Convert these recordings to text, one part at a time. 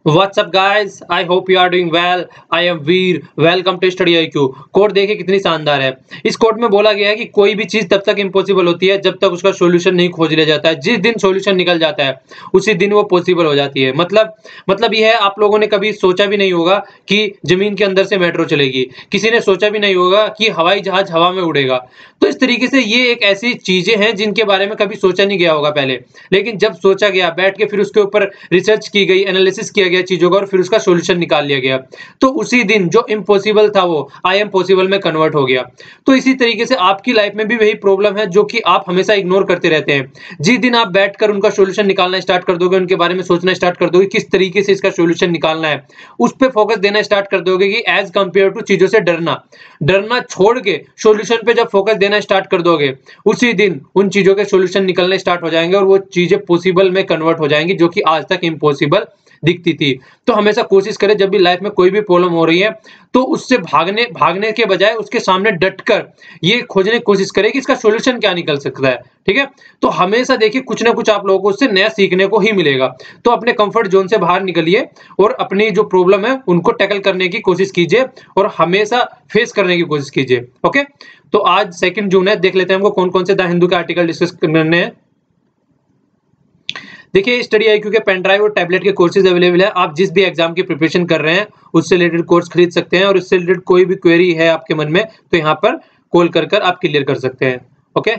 WhatsApp guys, I hope you are doing well. I am Veer, welcome to study IQ। Code देखिए कितनी शानदार है। इस कोड में बोला गया है कि कोई भी चीज तब तक इम्पॉसिबल होती है जब तक उसका सॉल्यूशन नहीं खोज लिया जाता है। जिस दिन सॉल्यूशन निकल जाता है उसी दिन वो पॉसिबल हो जाती है। मतलब ये है, आप लोगों ने कभी सोचा भी नहीं होगा कि जमीन के अंदर से मेट्रो चलेगी, किसी ने सोचा भी नहीं होगा कि हवाई जहाज हवा में उड़ेगा। तो इस तरीके से ये एक ऐसी चीजें हैं जिनके बारे में कभी सोचा नहीं गया होगा पहले, लेकिन जब सोचा गया, बैठ के फिर उसके ऊपर रिसर्च की गई, एनालिसिस किया गया चीजों का और फिर उसका सॉल्यूशन निकाल लिया गया, तो उसी दिन जो इम्पॉसिबल था वो आई एम पॉसिबल में कन्वर्ट हो गया। तो इसी तरीके से आपकी लाइफ में भी वही प्रॉब्लम है जो कि आप हमेशा इग्नोर करते रहते हैं। जिस दिन आप बैठकर उनका सॉल्यूशन निकालना स्टार्ट कर दोगे, उनके बारे में सोचना स्टार्ट कर दोगे किस तरीके से इसका सॉल्यूशन निकालना है, उस पर फोकस देना स्टार्ट कर दोगे कि एज कंपेयर टू चीजों से डरना छोड़ के सॉल्यूशन पे जब फोकस देना स्टार्ट कर दोगे, उसी दिन उन चीजों के सॉल्यूशन निकलने स्टार्ट हो जाएंगे और वो चीजें पॉसिबल में कन्वर्ट हो जाएंगी जो कि आज तक इम्पॉसिबल दिखती थी। तो हमेशा कोशिश करें जब भी लाइफ में कोई भी प्रॉब्लम हो रही है तो उससे भागने के बजाय उसके सामने डटकर ये खोजने की कोशिश करें कि इसका सॉल्यूशन क्या निकल सकता है। ठीक है, तो हमेशा देखिए कुछ ना कुछ आप लोगों को उससे नया सीखने को ही मिलेगा। तो अपने कंफर्ट जोन से बाहर निकलिए और अपनी जो प्रॉब्लम है उनको टैकल करने की कोशिश कीजिए और हमेशा फेस करने की कोशिश कीजिए। ओके, तो आज 2 जून है, देख लेते हैं हमको कौन कौन से द हिंदू के आर्टिकल डिस्कस करने हैं। देखिए, स्टडी IQ के पेन ड्राइव और टैबलेट के कोर्सेज अवेलेबल है। आप जिस भी एग्जाम की प्रिपरेशन कर रहे हैं उससे रिलेटेड कोर्स खरीद सकते हैं और उससे रिलेटेड कोई भी क्वेरी है आपके मन में तो यहाँ पर कॉल कर आप क्लियर कर सकते हैं। ओके,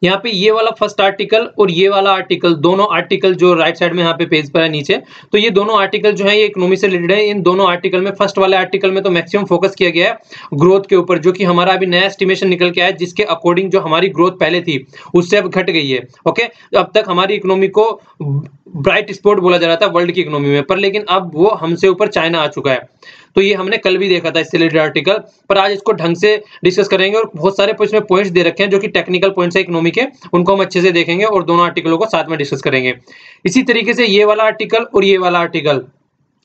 यहाँ पे ये वाला फर्स्ट आर्टिकल और ये वाला आर्टिकल, दोनों आर्टिकल जो राइट साइड में यहाँ पे पेज पर है नीचे, तो ये दोनों आर्टिकल जो है ये इकोनॉमी से रिलेटेड है। इन दोनों आर्टिकल में फर्स्ट वाले आर्टिकल में तो मैक्सिमम फोकस किया गया है ग्रोथ के ऊपर, जो कि हमारा अभी नया एस्टिमेशन निकल के आया है जिसके अकॉर्डिंग जो हमारी ग्रोथ पहले थी उससे अब घट गई है। ओके, अब तक हमारी इकोनॉमी को ब्राइट स्पॉट बोला जा रहा था वर्ल्ड की इकोनॉमी में, पर लेकिन अब वो हमसे ऊपर चाइना आ चुका है। तो ये हमने कल भी देखा था इससे रिलेटेड आर्टिकल, पर आज इसको ढंग से डिस्कस करेंगे और बहुत सारे इसमें पॉइंट्स दे रखे हैं जो कि टेक्निकल पॉइंट्स है इकोनॉमी के, उनको हम अच्छे से देखेंगे और दोनों आर्टिकलों को साथ में डिस्कस करेंगे। इसी तरीके से ये वाला आर्टिकल और ये वाला आर्टिकल,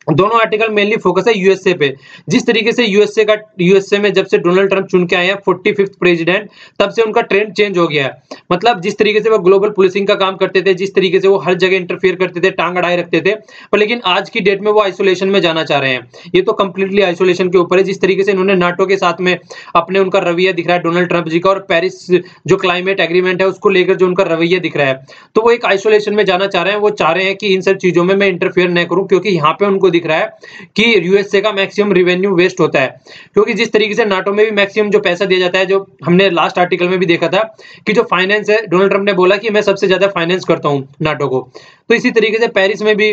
दोनों आर्टिकल मेनली फोकस है यूएसए पे। जिस तरीके से यूएसए में जब से डोनाल्ड ट्रंप चुन के आए हैं 45th प्रेसिडेंट, तब से उनका ट्रेंड चेंज हो गया है। मतलब जिस तरीके से वो ग्लोबल पुलिसिंग का काम करते थे, जिस तरीके से वो हर जगह इंटरफेयर करते थे, टांग अड़ाए रखते थे, पर लेकिन आज की डेट में वो आइसोलेशन में जाना चाह रहे हैं। ये तो कंप्लीटली आइसोलेशन के ऊपर है। जिस तरीके से इन्होंने नाटो के साथ में अपने उनका रवैया दिख रहा है डोनाल्ड ट्रंप जी का, और पेरिस जो क्लाइमेट एग्रीमेंट है उसको लेकर जो उनका रवैया दिख रहा है, तो वो एक आइसोलेशन में जाना चाह रहे हैं। वो चाह रहे हैं कि इन सब चीजों में मैं इंटरफेयर न करूं, क्योंकि यहाँ पे उनको दिख रहा है कि यूएसए का मैक्सिमम रेवेन्यू वेस्ट होता है। क्योंकि जिस तरीके से नाटो में भी मैक्सिमम जो पैसा दिया जाता है, जो हमने लास्ट आर्टिकल में भी देखा था कि जो फाइनेंस है, डोनाल्ड ट्रंप ने बोला कि मैं सबसे ज्यादा फाइनेंस करता हूं नाटो को। तो इसी तरीके से पेरिस में भी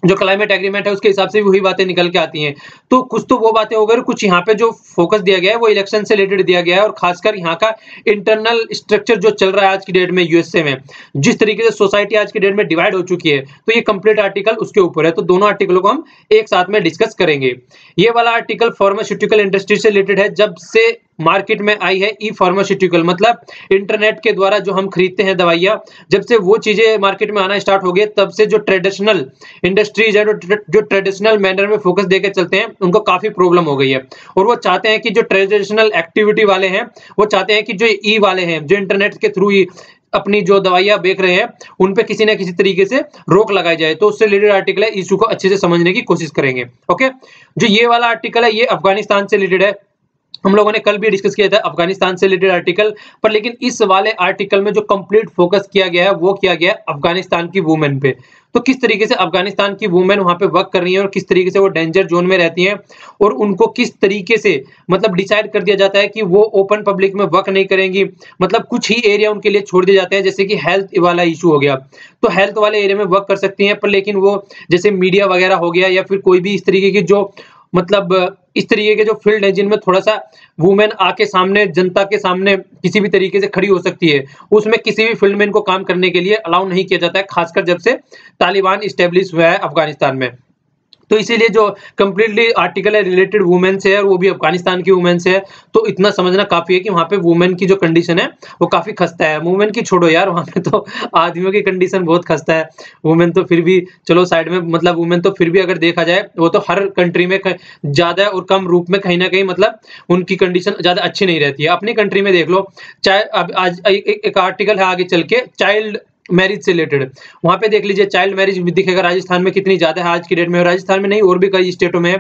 जो क्लाइमेट एग्रीमेंट है उसके हिसाब से भी वही बातें निकल के आती हैं। तो कुछ तो वो बातें हो गई, कुछ यहाँ पे जो फोकस दिया गया है वो इलेक्शन से रिलेटेड दिया गया है, और खासकर यहाँ का इंटरनल स्ट्रक्चर जो चल रहा है आज की डेट में यूएसए में, जिस तरीके से सोसाइटी आज की डेट में डिवाइड हो चुकी है, तो ये कंप्लीट आर्टिकल उसके ऊपर है। तो दोनों आर्टिकलों को हम एक साथ में डिस्कस करेंगे। ये वाला आर्टिकल फार्मास्यूटिकल इंडस्ट्री से रिलेटेड है। जब से मार्केट में आई है ई फार्मास्यूटिकल, मतलब इंटरनेट के द्वारा जो हम खरीदते हैं दवाइयां, जब से वो चीजें मार्केट में आना स्टार्ट हो गई, तब से जो ट्रेडिशनल इंडस्ट्रीज है, जो ट्रेडिशनल मैनर में फोकस देकर चलते हैं, उनको काफी प्रॉब्लम हो गई है। और वो चाहते हैं कि जो ट्रेडिशनल एक्टिविटी वाले हैं, वो चाहते हैं कि जो ई वाले हैं, जो इंटरनेट के थ्रू ही अपनी जो दवाइयां बेच रहे हैं, उन पे किसी ना किसी तरीके से रोक लगाई जाए। तो उससे रिलेटेड आर्टिकल है, इशू को अच्छे से समझने की कोशिश करेंगे। ओके, जो ये वाला आर्टिकल है ये अफगानिस्तान से रिलेटेड है। हम लोगों ने कल भी डिस्कस किया था अफगानिस्तान से रिलेटेड आर्टिकल, पर लेकिन इस वाले आर्टिकल में जो कंप्लीट फोकस किया गया है वो किया गया है अफगानिस्तान की वुमेन पे। तो किस तरीके से अफगानिस्तान की वुमेन वहां पे वर्क कर रही है और किस तरीके से वो डेंजर जोन में रहती हैं, और उनको किस तरीके से मतलब डिसाइड कर दिया जाता है कि वो ओपन पब्लिक में वर्क नहीं करेंगी। मतलब कुछ ही एरिया उनके लिए छोड़ दिए जाते हैं, जैसे कि हेल्थ वाला इशू हो गया, तो हेल्थ वाले एरिया में वर्क कर सकती हैं, पर लेकिन वो जैसे मीडिया वगैरह हो गया या फिर कोई भी इस तरीके की जो मतलब इस तरीके के जो फील्ड है जिनमें थोड़ा सा वुमेन आके सामने जनता के सामने किसी भी तरीके से खड़ी हो सकती है, उसमें किसी भी फील्ड में इनको काम करने के लिए अलाउ नहीं किया जाता है, खासकर जब से तालिबान स्टेब्लिश हुआ है अफगानिस्तान में। तो इसीलिए जो कंप्लीटली आर्टिकल है रिलेटेड वुमेन से है, और वो भी अफगानिस्तान की वुमेन से है। तो इतना समझना काफी है कि वहां पे वुमेन की जो कंडीशन है वो काफी खस्ता है। वुमेन की छोड़ो यार, वहां पे तो आदमियों की कंडीशन बहुत खस्ता है। वुमेन तो फिर भी चलो साइड में, मतलब वुमेन तो फिर भी अगर देखा जाए वो तो हर कंट्री में ज्यादा और कम रूप में कहीं ना कहीं मतलब उनकी कंडीशन ज्यादा अच्छी नहीं रहती है। अपनी कंट्री में देख लो, चाहे अब आज एक आर्टिकल है आगे चल के, चाइल्ड मैरिज से रिलेटेड। वहां पे देख लीजिए चाइल्ड मैरिज भी दिखेगा राजस्थान में कितनी ज्यादा है आज की डेट में, राजस्थान में नहीं और भी कई स्टेटों में है,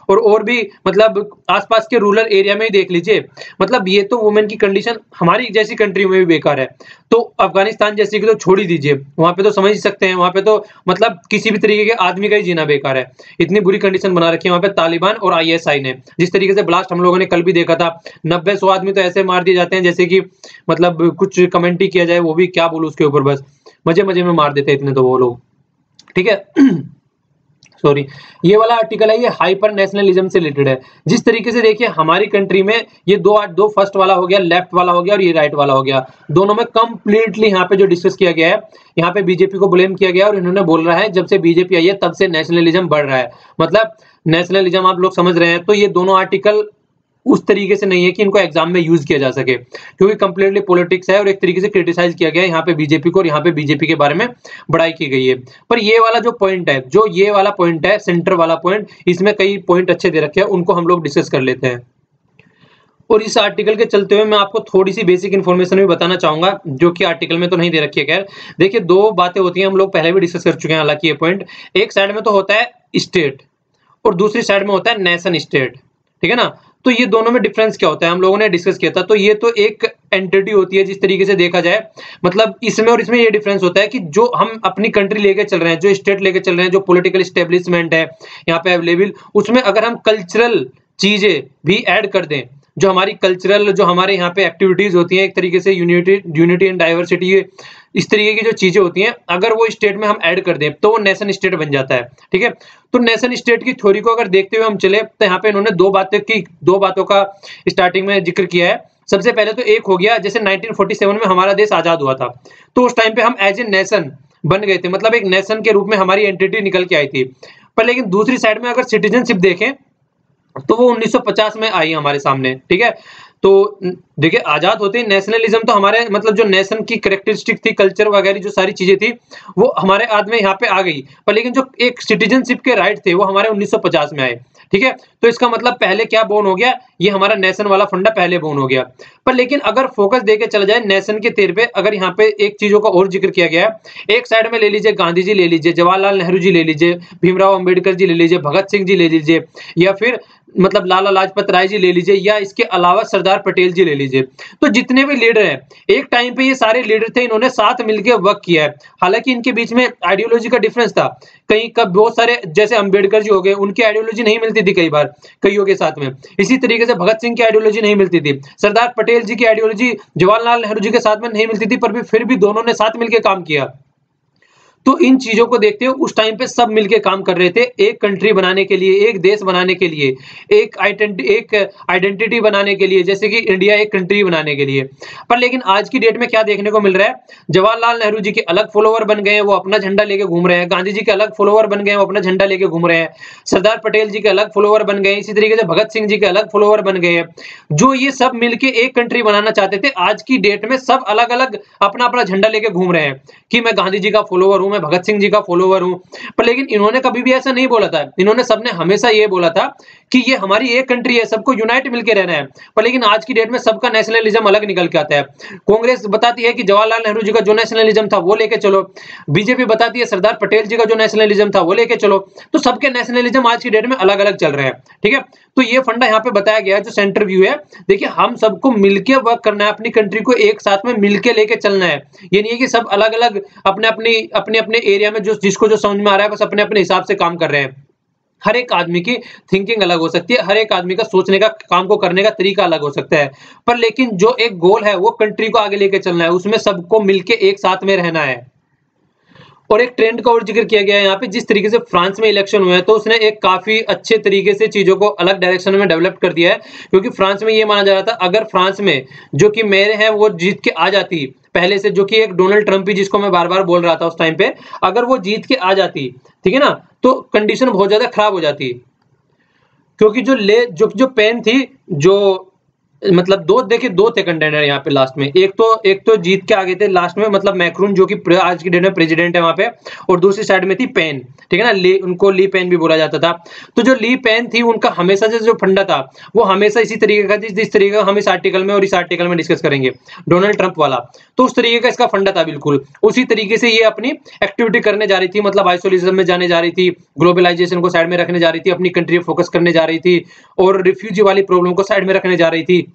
और भी मतलब आसपास के रूरल एरिया में ही देख लीजिए। मतलब ये तो वुमेन की कंडीशन हमारी जैसी कंट्री में भी बेकार है, तो अफगानिस्तान जैसी की तो छोड़ ही दीजिए, वहां पे तो समझ ही सकते हैं, वहां पे तो मतलब किसी भी तरीके के आदमी का ही जीना बेकार है, इतनी बुरी कंडीशन बना रखी है वहां पे तालिबान और आईएसआई ने। जिस तरीके से ब्लास्ट हम लोगों ने कल भी देखा था, 90-100 आदमी तो ऐसे मार दिए जाते हैं जैसे कि मतलब कुछ कमेंट ही किया जाए, वो भी क्या बोलूं उसके ऊपर, बस मजे मजे में मार देते हैं इतने तो वो लोग, ठीक है। सॉरी, ये वाला आर्टिकल है ये हाइपर नेशनलिज्म से रिलेटेड है। जिस तरीके से देखिए हमारी कंट्री में ये दो फर्स्ट वाला हो गया, लेफ्ट वाला हो गया और ये राइट वाला हो गया, दोनों में कंप्लीटली यहाँ पे जो डिस्कस किया गया है, यहाँ पे बीजेपी को ब्लेम किया गया और इन्होंने बोल रहा है जब से बीजेपी आई है तब से नेशनलिज्म बढ़ रहा है, मतलब नेशनलिज्म आप लोग समझ रहे हैं। तो ये दोनों आर्टिकल उस तरीके से नहीं है कि इनको एग्जाम में यूज किया जा सके, क्योंकि कंप्लीटली पॉलिटिक्स है और एक तरीके से क्रिटिसाइज किया गया है यहाँ पे बीजेपी को, और यहाँ पे बीजेपी के बारे में बड़ाई की गई है। पर ये वाला जो पॉइंट है, जो ये वाला पॉइंट है, सेंटर वाला पॉइंट, इसमें कई पॉइंट अच्छे दे रखे हैं, उनको हम लोग डिस्कस कर लेते हैं। और इस आर्टिकल के चलते हुए मैं आपको थोड़ी सी बेसिक इन्फॉर्मेशन भी बताना चाहूंगा, जो कि आर्टिकल में तो नहीं दे रखी है। खैर देखिए, दो बातें होती हैं, हम लोग पहले भी डिस्कस कर चुके हैं हालांकि ये पॉइंट। एक साइड में तो होता है स्टेट और दूसरी साइड में होता है नेशन स्टेट, ठीक है ना। तो ये दोनों में डिफरेंस क्या होता है हम लोगों ने डिस्कस किया था। तो ये तो एक एंटिटी होती है जिस तरीके से देखा जाए, मतलब इसमें और इसमें ये डिफरेंस होता है कि जो हम अपनी कंट्री लेके चल रहे हैं, जो स्टेट लेके चल रहे हैं, जो पॉलिटिकल एस्टेब्लिशमेंट है यहाँ पे अवेलेबल, उसमें अगर हम कल्चरल चीजें भी ऐड कर दें, जो हमारी कल्चरल, जो हमारे यहाँ पे एक्टिविटीज होती हैं, एक तरीके से यूनिटी एंड डाइवर्सिटी, इस तरीके की जो चीजें होती हैं, अगर वो स्टेट में हम ऐड कर दें तो वो नेशन स्टेट बन जाता है, ठीक है। तो नेशन स्टेट की थ्योरी को अगर देखते हुए हम चले तो यहाँ पे इन्होंने दो बातों का स्टार्टिंग में जिक्र किया है। सबसे पहले तो एक हो गया, जैसे 1947 में हमारा देश आजाद हुआ था, तो उस टाइम पे हम एज ए नेशन बन गए थे, मतलब एक नेशन के रूप में हमारी एंटिटी निकल के आई थी। पर लेकिन दूसरी साइड में अगर सिटीजनशिप देखें तो वो 1950 में आई हमारे सामने, ठीक है। तो देखिए, आजाद होते ही नेशनलिज्म तो हमारे मतलब जो नेशन की कैरेक्टरिस्टिक थी, कल्चर वगैरह जो सारी चीजें थी, वो हमारे हाथ में यहाँ पे आ गई। पर लेकिन जो एक सिटीजनशिप के राइट थे वो हमारे 1950 में आए, ठीक है। तो इसका मतलब पहले क्या बोन हो गया, ये हमारा नेशन वाला फंडा पहले बोन हो गया। पर लेकिन अगर फोकस देके चला जाए नेशन के तेर पे, अगर यहाँ पे एक चीजों का और जिक्र किया गया है, एक साइड में ले लीजिए गांधी जी ले लीजिए, जवाहरलाल नेहरू जी ले लीजिए, भीमराव अंबेडकर जी ले लीजिए, भगत सिंह जी ले लीजिए, या फिर मतलब लाला लाजपत राय जी ले लीजिए, या इसके अलावा सरदार पटेल जी ले लीजिए। तो जितने भी लीडर हैं, एक टाइम पे ये सारे लीडर थे, इन्होंने साथ मिलकर वर्क किया है। हालांकि इनके बीच में आइडियोलॉजी का डिफरेंस था, कहीं का बहुत सारे जैसे अंबेडकर जी हो गए, उनकी आइडियोलॉजी नहीं मिलती थी कई बार कईयों के साथ में। इसी तरीके से भगत सिंह की आइडियोलॉजी नहीं मिलती थी, सरदार पटेल जी की आइडियोलॉजी जवाहरलाल नेहरू जी के साथ में नहीं मिलती थी, पर भी फिर भी दोनों ने साथ मिलकर काम किया। तो इन चीजों को देखते हुए उस टाइम पे सब मिलके काम कर रहे थे, एक कंट्री बनाने के लिए, एक देश बनाने के लिए, एक आइडेंटिटी बनाने के लिए, जैसे कि इंडिया एक कंट्री बनाने के लिए। पर लेकिन आज की डेट में क्या देखने को मिल रहा है, जवाहरलाल नेहरू जी के अलग फॉलोवर बन गए हैं, वो अपना झंडा लेके घूम रहे हैं, गांधी जी के अलग फॉलोवर बन गए हैं, वो अपना झंडा लेके घूम रहे हैं, सरदार पटेल जी के अलग फॉलोवर बन गए, इसी तरीके से भगत सिंह जी के अलग फॉलोवर बन गए हैं। जो ये सब मिलके एक कंट्री बनाना चाहते थे, आज की डेट में सब अलग अलग अपना अपना झंडा लेके घूम रहे हैं कि मैं गांधी जी का फॉलोवर हूं, मैं भगत सिंह जी का फॉलोवर हूं। पर लेकिन इन्होंने कभी भी ऐसा नहीं बोला था, इन्होंने सबने हमेशा ये बोला था कि ये हमारी एक कंट्री है, सबको यूनाइट मिलकर रहना है। पर लेकिन आज की डेट में सबका नेशनलिज्म अलग निकल के आता है। कांग्रेस बताती है कि जवाहरलाल नेहरू जी का जो नेशनलिज्म था वो लेके चलो, बीजेपी बताती है सरदार पटेल जी का जो नेशनलिज्म था वो लेके चलो। तो सबके नेशनलिज्म आज की डेट में अलग अलग चल रहे हैं, ठीक है। तो ये फंडा यहाँ पे बताया गया है, जो सेंटर व्यू है। देखिए, हम सबको मिलकर वर्क करना है, अपनी कंट्री को एक साथ में मिलकर लेके चलना है। ये नहीं है कि सब अलग अलग अपने अपने एरिया में जो जिसको जो समझ में आ रहा है बस अपने अपने हिसाब से काम कर रहे हैं। हर एक आदमी की थिंकिंग अलग हो सकती है, हर एक आदमी का सोचने का, काम को करने का तरीका अलग हो सकता है। पर लेकिन जो एक गोल है वो कंट्री को आगे लेके चलना है, उसमें सबको मिलके एक साथ में रहना है। और एक ट्रेंड का और जिक्र किया गया है यहाँ पे, जिस तरीके से फ्रांस में इलेक्शन हुए हैं तो उसने एक काफी अच्छे तरीके से चीजों को अलग डायरेक्शन में डेवलप कर दिया है। क्योंकि फ्रांस में ये माना जा रहा था, अगर फ्रांस में जो कि मेयर है वो जीत के आ जाती पहले से, जो कि एक डोनाल्ड ट्रंप ही, जिसको मैं बार बार बोल रहा था उस टाइम पे, अगर वो जीत के आ जाती, ठीक है ना, तो कंडीशन बहुत ज्यादा खराब हो जाती। क्योंकि जो पेन थी, जो मतलब दो थे कंटेंडर यहाँ पे लास्ट में, एक तो जीत के आ गए थे लास्ट में, मतलब मैक्रून जो कि आज की डेट में प्रेसिडेंट है वहां पे, और दूसरी साइड में थी पेन, ठीक है ना, उनको ली पेन भी बोला जाता था। तो जो ली पेन थी उनका हमेशा से जो फंडा था वो हमेशा इसी तरीके का जिस तरीके का हम इस आर्टिकल में और इस आर्टिकल में डिस्कस करेंगे, डोनाल्ड ट्रंप वाला, तो उस तरीके का इसका फंडा था बिल्कुल। उसी तरीके से ये अपनी एक्टिविटी करने जा रही थी, मतलब आइसोलेशन में जाने जा रही थी, ग्लोबलाइजेशन को साइड में रखने जा रही थी, अपनी कंट्री पे फोकस करने जा रही थी और रिफ्यूजी वाली प्रॉब्लम को साइड में रखने जा रही थी।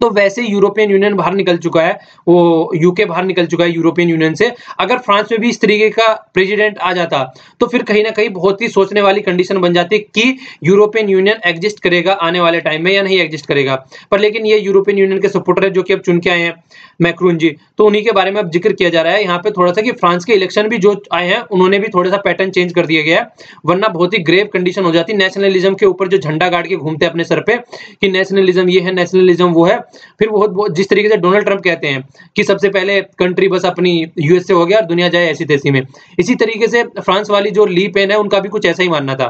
तो वैसे यूरोपियन यूनियन बाहर निकल चुका है, वो यूके बाहर निकल चुका है यूरोपियन यूनियन से। अगर फ्रांस में भी इस तरीके का प्रेसिडेंट आ जाता तो फिर कहीं ना कहीं बहुत ही सोचने वाली कंडीशन बन जाती कि यूरोपियन यूनियन एग्जिस्ट करेगा आने वाले टाइम में या नहीं एग्जिस्ट करेगा। पर लेकिन ये यूरोपियन यूनियन के सपोर्टर है जो कि अब चुन के आए हैं मैक्रोन जी, तो उन्हीं के बारे में अब जिक्र किया जा रहा है यहाँ पे थोड़ा सा कि फ्रांस के इलेक्शन भी जो आए हैं उन्होंने भी थोड़ा सा पैटर्न चेंज कर दिया गया है, वरना बहुत ही ग्रेव कंडीशन हो जाती नेशनलिज्म के ऊपर जो झंडा गाड़ के घूमते हैं अपने सर पे कि नेशनलिज्म ये है, नेशनलिज्म वो है। फिर बहुत जिस तरीके से डोनाल्ड ट्रंप कहते हैं कि सबसे पहले कंट्री बस अपनी यूएसए हो गया और दुनिया जाए ऐसी तैसी में, इसी तरीके से फ्रांस वाली जो ली पेन है उनका भी कुछ ऐसा ही मानना था।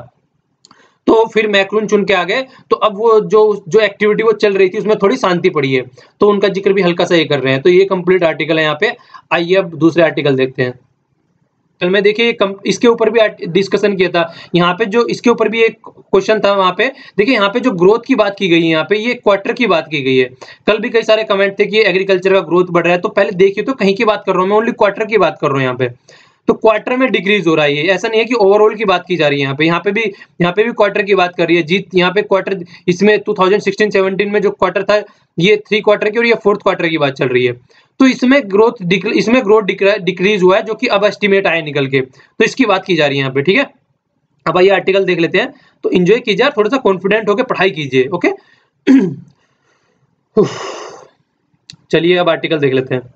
तो फिर मैक्रोन चुन के आ गए, तो अब वो जो एक्टिविटी वो चल रही थी उसमें थोड़ी शांति पड़ी है, तो उनका जिक्र भी हल्का सा ये कर रहे हैं। तो ये कंप्लीट आर्टिकल है यहाँ पे। आइए अब दूसरे आर्टिकल देखते हैं। कल में देखिए इसके ऊपर भी डिस्कशन किया था, यहाँ पे जो इसके ऊपर भी एक क्वेश्चन था वहां पे। देखिए यहाँ पे जो ग्रोथ की बात की गई है, यहाँ पे ये क्वार्टर की बात की गई है। कल भी कई सारे कमेंट थे कि एग्रीकल्चर का ग्रोथ बढ़ रहा है, तो पहले देखिए तो कहीं की बात कर रहा हूँ मैं, ओनली क्वार्टर की बात कर रहा हूँ यहाँ पे। तो क्वार्टर में डिक्रीज हो रहा है, ऐसा नहीं है कि ओवरऑल की बात की जा रही है। यहाँ पे भी क्वार्टर की बात कर रही है जीत। यहाँ पे क्वार्टर इसमें 2016-17 में जो क्वार्टर था ये 3 क्वार्टर की और ये 4th क्वार्टर की बात चल रही है। तो इसमें ग्रोथ डिक्रीज हुआ है जो कि अब एस्टिमेट आया निकल के, तो इसकी बात की जा रही है यहाँ पे। ठीक है, अब आइए आर्टिकल देख लेते हैं। तो एंजॉय कीजिए, थोड़ा सा कॉन्फिडेंट होकर पढ़ाई कीजिए। ओके चलिए अब आर्टिकल देख लेते हैं।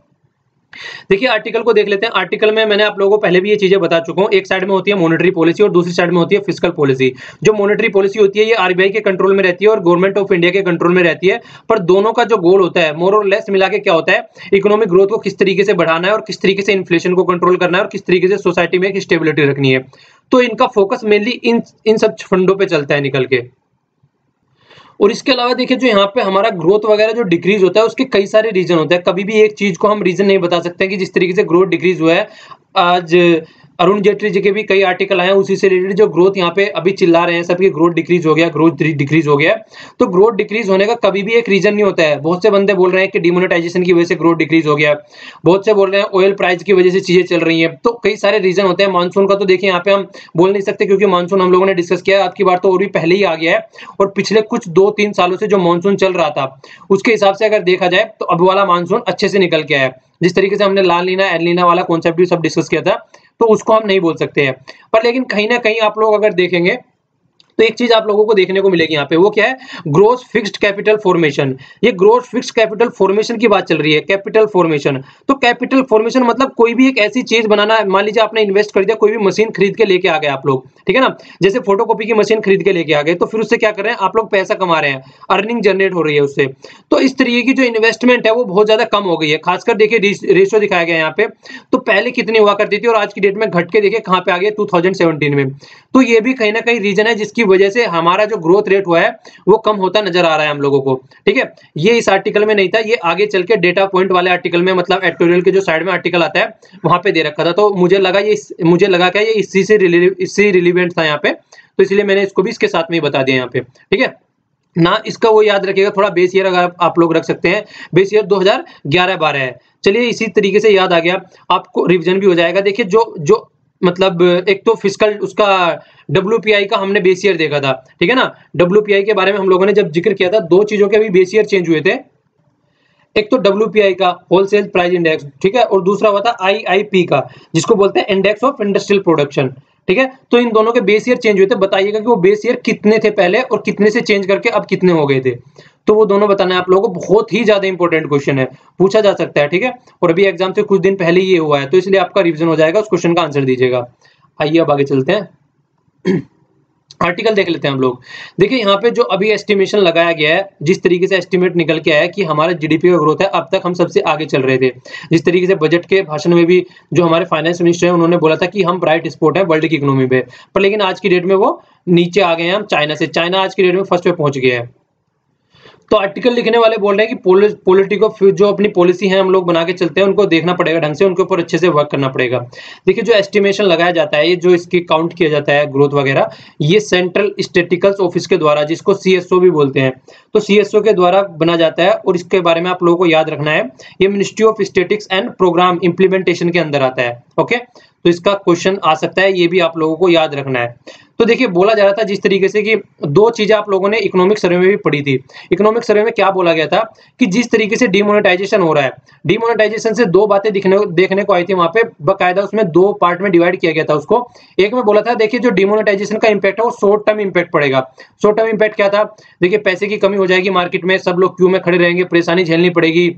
देखिए आर्टिकल को देख लेते हैं। आर्टिकल में मैंने आप लोगों को पहले भी ये चीजें बता चुका हूं, एक साइड में होती है मॉनेटरी पॉलिसी और दूसरी साइड में होती है फिस्कल पॉलिसी। जो मॉनेटरी पॉलिसी होती है ये आरबीआई के कंट्रोल में रहती है और गवर्नमेंट ऑफ इंडिया के कंट्रोल में रहती है, पर दोनों का जो गोल होता है मोर और लेस मिला के क्या होता है, इकोनॉमिक ग्रोथ को किस तरीके से बढ़ाना है और किस तरीके से इन्फ्लेशन को कंट्रोल करना है और किस तरीके से सोसाइटी में एक स्टेबिलिटी रखनी है। तो इनका फोकस मेनली इन सब फंडों पे चलता है निकल के। और इसके अलावा देखिए जो यहाँ पे हमारा ग्रोथ वगैरह जो डिक्रीज होता है उसके कई सारे रीजन होते हैं। कभी भी एक चीज को हम रीजन नहीं बता सकते कि जिस तरीके से ग्रोथ डिक्रीज हुआ है। आज अरुण जेटली जी के भी कई आर्टिकल आए हैं उसी से रिलेटेड, जो ग्रोथ यहाँ पे अभी चिल्ला रहे हैं सबकी ग्रोथ डिक्रीज हो गया, ग्रोथ डिक्रीज हो गया। तो ग्रोथ डिक्रीज होने का कभी भी एक रीजन नहीं होता है। बहुत से बंदे बोल रहे हैं कि डिमोनेटाइजेशन की वजह से ग्रोथ डिक्रीज हो गया, बहुत से बोल रहे हैं ऑयल प्राइस की वजह से चीजें चल रही है। तो कई सारे रीजन होते हैं। मानसून का तो देखिए यहाँ पे हम बोल नहीं सकते क्योंकि मानसून हम लोगों ने डिस्कस किया, आपकी बार तो और भी पहले ही आ गया है। और पिछले कुछ 2-3 सालों से जो मानसून चल रहा था उसके हिसाब से अगर देखा जाए तो अब वाला मानसून अच्छे से निकल के आया। जिस तरीके से हमने लाल लीना एल लीना वाला कॉन्सेप्ट भी सब डिस्कस किया था, तो उसको हम नहीं बोल सकते हैं। पर लेकिन कहीं ना कहीं आप लोग अगर देखेंगे तो एक चीज आप लोगों को देखने को मिलेगी यहाँ पे, वो क्या है, ग्रोस फिक्स्ड कैपिटल फॉर्मेशन। ये ग्रोस फिक्स्ड कैपिटल फॉर्मेशन की बात चल रही है, कैपिटल फॉर्मेशन। तो कैपिटल फॉर्मेशन मतलब कोई भी एक ऐसी चीज बनाना। मान लीजिए आपने इन्वेस्ट कर दिया, कोई भी मशीन खरीद के लेके आ गए आप लोग, ठीक है ना, जैसे फोटोकॉपी की मशीन खरीद के लेके आ गए, तो फिर उससे क्या कर रहे हैं आप लोग, पैसा कमा रहे हैं, अर्निंग जनरेट हो रही है उससे। तो इस तरीके की जो इन्वेस्टमेंट है वो बहुत ज्यादा कम हो गई है। खासकर देखिए रेशियो दिखाया गया यहाँ पे, तो पहले कितनी हुआ करती थी और आज की डेट में घट के देखिए कहाँ पे आ गई 2017 में। तो ये भी कहीं ना कहीं रीजन है जिसकी वजह से हमारा जो ग्रोथ रेट हुआ है वो कम होता नजर आ रहा है हम लोगों को। ठीक है, ये इस आर्टिकल में नहीं था, ये आगे चल के डेटा पॉइंट वाले आर्टिकल में, मतलब एडिटोरियल के जो साइड में आर्टिकल आता है वहां पे दे रखा था। तो मुझे लगा क्या ये इससे रिलेवेंट था यहाँ पे, तो इसलिए मैंने इसको भी इसके साथ में ही बता दिया यहाँ पे। ठीक है ना, इसका वो याद रखिएगा थोड़ा, बेस ईयर अगर आप लोग रख सकते हैं, बेस ईयर 2011-12 है। चलिए इसी तरीके से याद आ गया, आपको रिविजन भी हो जाएगा। देखिए जो मतलब एक तो फिस्कल उसका WPI का हमने बेस ईयर देखा था, ठीक है ना। WPI के बारे में हम लोगों ने जब जिक्र किया था, दो चीजों के अभी बेस ईयर चेंज हुए थे। एक तो WPI का होलसेल प्राइस इंडेक्स, ठीक है, और दूसरा हुआ था IIP का जिसको बोलते हैं इंडेक्स ऑफ इंडस्ट्रियल प्रोडक्शन। ठीक है, तो इन दोनों के बेस ईयर चेंज हुए थे। बताइएगा कि वो बेस ईयर कितने थे पहले और कितने से चेंज करके अब कितने हो गए थे, तो वो दोनों बताना है आप लोगों को। बहुत ही ज्यादा इंपॉर्टेंट क्वेश्चन है, पूछा जा सकता है। ठीक है, और अभी एग्जाम से कुछ दिन पहले ये हुआ है, तो इसलिए आपका रिविजन हो जाएगा, उस क्वेश्चन का आंसर दीजिएगा। आइए अब आगे चलते हैं। आर्टिकल देख लेते हैं हम लोग। देखिए यहाँ पे जो अभी एस्टिमेशन लगाया गया है, जिस तरीके से एस्टिमेट निकल के आया है कि हमारा जीडीपी का ग्रोथ है, अब तक हम सबसे आगे चल रहे थे। जिस तरीके से बजट के भाषण में भी जो हमारे फाइनेंस मिनिस्टर है उन्होंने बोला था कि हम ब्राइट स्पॉट है वर्ल्ड की इकोनॉमी पे, पर लेकिन आज की डेट में वो नीचे आ गए हैं हम चाइना से। चाइना आज की डेट में फर्स्ट पे पहुंच गया है। तो आर्टिकल लिखने वाले बोल रहे हैं कि पॉलिटिको जो अपनी पॉलिसी है हम लोग बना के चलते हैं, उनको देखना पड़ेगा ढंग से, उनके ऊपर अच्छे से वर्क करना पड़ेगा। देखिए जो एस्टिमेशन लगाया जाता है, ये जो इसकी काउंट किया जाता है ग्रोथ वगैरह, ये सेंट्रल स्टैटिस्टिकल ऑफिस के द्वारा, जिसको सीएसओ भी बोलते हैं, तो सीएसओ के द्वारा बना जाता है। और इसके बारे में आप लोगों को याद रखना है, ये ministry of statistics and programme implementation के अंदर आता है। ओके, तो इसका क्वेश्चन आ सकता है, ये भी आप लोगों को याद रखना है। तो देखिए बोला जा रहा था जिस तरीके से कि दो चीजें आप लोगों ने इकोनॉमिक सर्वे में भी पढ़ी थी। इकोनॉमिक सर्वे में क्या बोला गया था कि जिस तरीके से डिमोनेटाइजेशन हो रहा है, डिमोनेटाइजेशन से दो बातें देखने को आई थी वहां पे, बकायदा उसमें दो पार्ट में डिवाइड किया गया था उसको। एक में बोला था देखिए जो डिमोनेटाइजेशन का इंपैक्ट है वो शॉर्ट टर्म इंपैक्ट पड़ेगा। शॉर्ट टर्म इंपैक्ट क्या था, देखिए पैसे की कमी हो जाएगी मार्केट में, सब लोग क्यू में खड़े रहेंगे, परेशानी झेलनी पड़ेगी,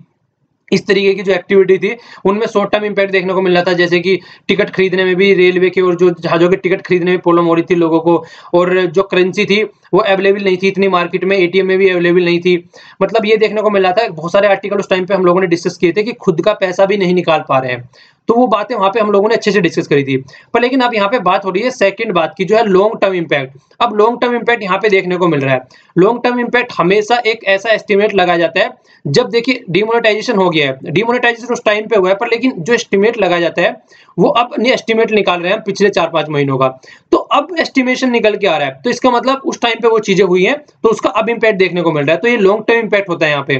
इस तरीके की जो एक्टिविटी थी उनमें शॉर्ट टर्म इंपैक्ट देखने को मिल रहा था। जैसे कि टिकट खरीदने में भी, रेलवे के और जो जहाजों के टिकट खरीदने में प्रॉब्लम हो रही थी लोगों को, और जो करेंसी थी वो अवेलेबल नहीं थी इतनी मार्केट में, एटीएम में भी अवेलेबल नहीं थी। मतलब ये देखने को मिल रहा था। बहुत सारे आर्टिकल उस टाइम पे हम लोगों ने डिस्कस किए थे कि खुद का पैसा भी नहीं निकाल पा रहे हैं, तो वो बातें वहां पे हम लोगों ने अच्छे से डिस्कस करी थी। पर लेकिन अब यहाँ पे बात हो रही है सेकंड बात की, जो है लॉन्ग टर्म इंपैक्ट। अब लॉन्ग टर्म इंपैक्ट यहाँ पे देखने को मिल रहा है। लॉन्ग टर्म इंपैक्ट हमेशा एक ऐसा एस्टिमेट लगाया जाता है जब देखिए डिमोनेटाइजेशन हो गया है, डिमोनेटाइजेशन उस टाइम पे हुआ है, पर लेकिन जो एस्टिमेट लगाया जाता है वो अब नहीं, एस्टिमेट निकाल रहे हैं पिछले 4-5 महीनों का, तो अब एस्टिमेशन निकल के आ रहा है, तो इसका मतलब उस टाइम पे वो चीजें हुई हैं, तो उसका अब इंपैक्ट देखने को मिल रहा है। तो ये लॉन्ग टर्म इंपैक्ट होता है यहाँ पे,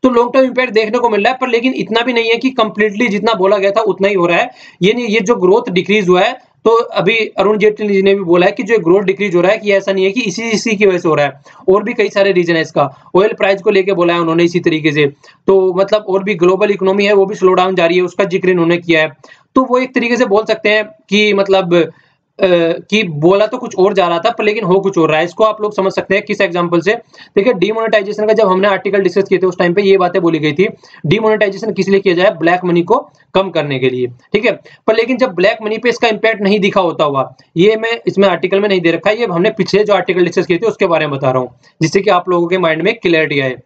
तो लॉन्ग टर्म इंपैक्ट देखने को मिल रहा है। पर लेकिन इतना भी नहीं है कि कंप्लीटली जितना बोला गया था उतना ही हो रहा है। ये नहीं, ये जो ग्रोथ डिक्रीज हुआ है, तो अभी अरुण जेटली जी ने भी बोला है कि जो ग्रोथ डिक्रीज हो रहा है कि ऐसा नहीं है कि इसी की वजह से हो रहा है, और भी कई सारे रीजन है इसका। ऑयल प्राइस को लेके बोला है उन्होंने इसी तरीके से, तो मतलब और भी ग्लोबल इकोनॉमी है वो भी स्लो डाउन जा रही है, उसका जिक्र इन्होंने किया है। तो वो एक तरीके से बोल सकते हैं कि मतलब कि बोला तो कुछ और जा रहा था पर लेकिन हो कुछ और रहा है। इसको आप लोग समझ सकते हैं किस एग्जांपल से। देखिए डिमोनेटाइजेशन का जब हमने आर्टिकल डिस्कस किए थे उस टाइम पे ये बातें बोली गई थी, डिमोनेटाइजेशन किस लिए किया जाए, ब्लैक मनी को कम करने के लिए, ठीक है। पर लेकिन जब ब्लैक मनी पे इसका इंपैक्ट नहीं दिखा होता हुआ, ये मैं इसमें आर्टिकल में नहीं दे रखा है, ये हमने पिछले जो आर्टिकल डिस्कस किए थे उसके बारे में बता रहा हूँ, जिससे कि आप लोगों के माइंड में क्लियरिटी आए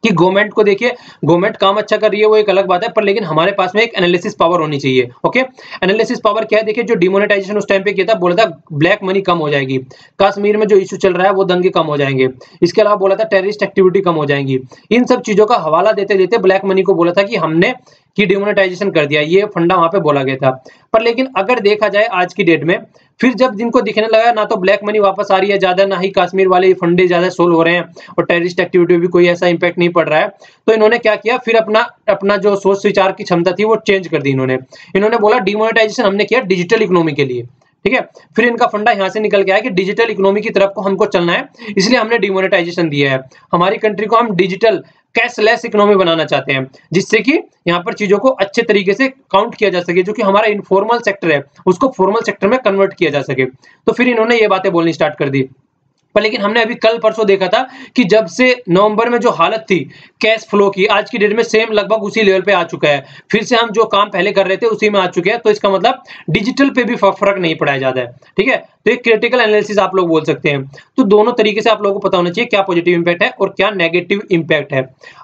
कि गवर्नमेंट को देखिए, गवर्नमेंट काम अच्छा कर रही है वो एक अलग बात है, पर लेकिन हमारे पास में एक एनालिसिस पावर होनी चाहिए। ओके, एनालिसिस पावर क्या है, देखिए जो डिमोनेटाइजेशन उस टाइम पे किया था, बोला था ब्लैक मनी कम हो जाएगी, कश्मीर में जो इशू चल रहा है वो दंगे कम हो जाएंगे, इसके अलावा बोला था टेररिस्ट एक्टिविटी कम हो जाएंगी। इन सब चीजों का हवाला देते देते ब्लैक मनी को बोला था कि हमने कि डिमोनेटाइजेशन कर दिया, ये फंडा वहां पे बोला गया था। पर लेकिन अगर देखा जाए आज की डेट में, फिर जब जिनको दिखने लगा ना तो ब्लैक मनी वापस आ रही है ज्यादा, ना ही कश्मीर वाले फंडे ज्यादा सोल्व हो रहे हैं, और टेररिस्ट एक्टिविटी भी कोई ऐसा इंपैक्ट नहीं पड़ रहा है, तो इन्होंने क्या किया, फिर अपना जो सोच विचार की क्षमता थी वो चेंज कर दी। इन्होंने बोला डिमोनेटाइजेशन हमने किया डिजिटल इकोनॉमी के लिए, ठीक है। फिर इनका फंडा यहां से निकल के आया कि डिजिटल इकोनॉमी की तरफ को हमको चलना है, इसलिए हमने डिमोनेटाइजेशन दिया है। हमारी कंट्री को हम डिजिटल कैशलेस इकोनॉमी बनाना चाहते हैं, जिससे कि यहाँ पर चीजों को अच्छे तरीके से काउंट किया जा सके, जो कि हमारा इनफॉर्मल सेक्टर है उसको फॉर्मल सेक्टर में कन्वर्ट किया जा सके। तो फिर इन्होंने ये बातें बोलनी स्टार्ट कर दी। पर लेकिन हमने अभी कल परसों देखा था कि जब से नवंबर में जो हालत थी कैश फ्लो की, आज की डेट में सेम लगभग उसी लेवल पे आ चुका है। फिर से हम जो काम पहले कर रहे थे उसी में आ चुके हैं, तो इसका मतलब डिजिटल पे भी फर्क नहीं पड़ा ज्यादा है, ठीक है। तो एक क्रिटिकल एनालिसिस आप लोग बोल सकते हैं। तो दोनों तरीके से आप लोगों को पता होना चाहिए क्या पॉजिटिव इंपैक्ट है और क्या नेगेटिव इंपैक्ट है।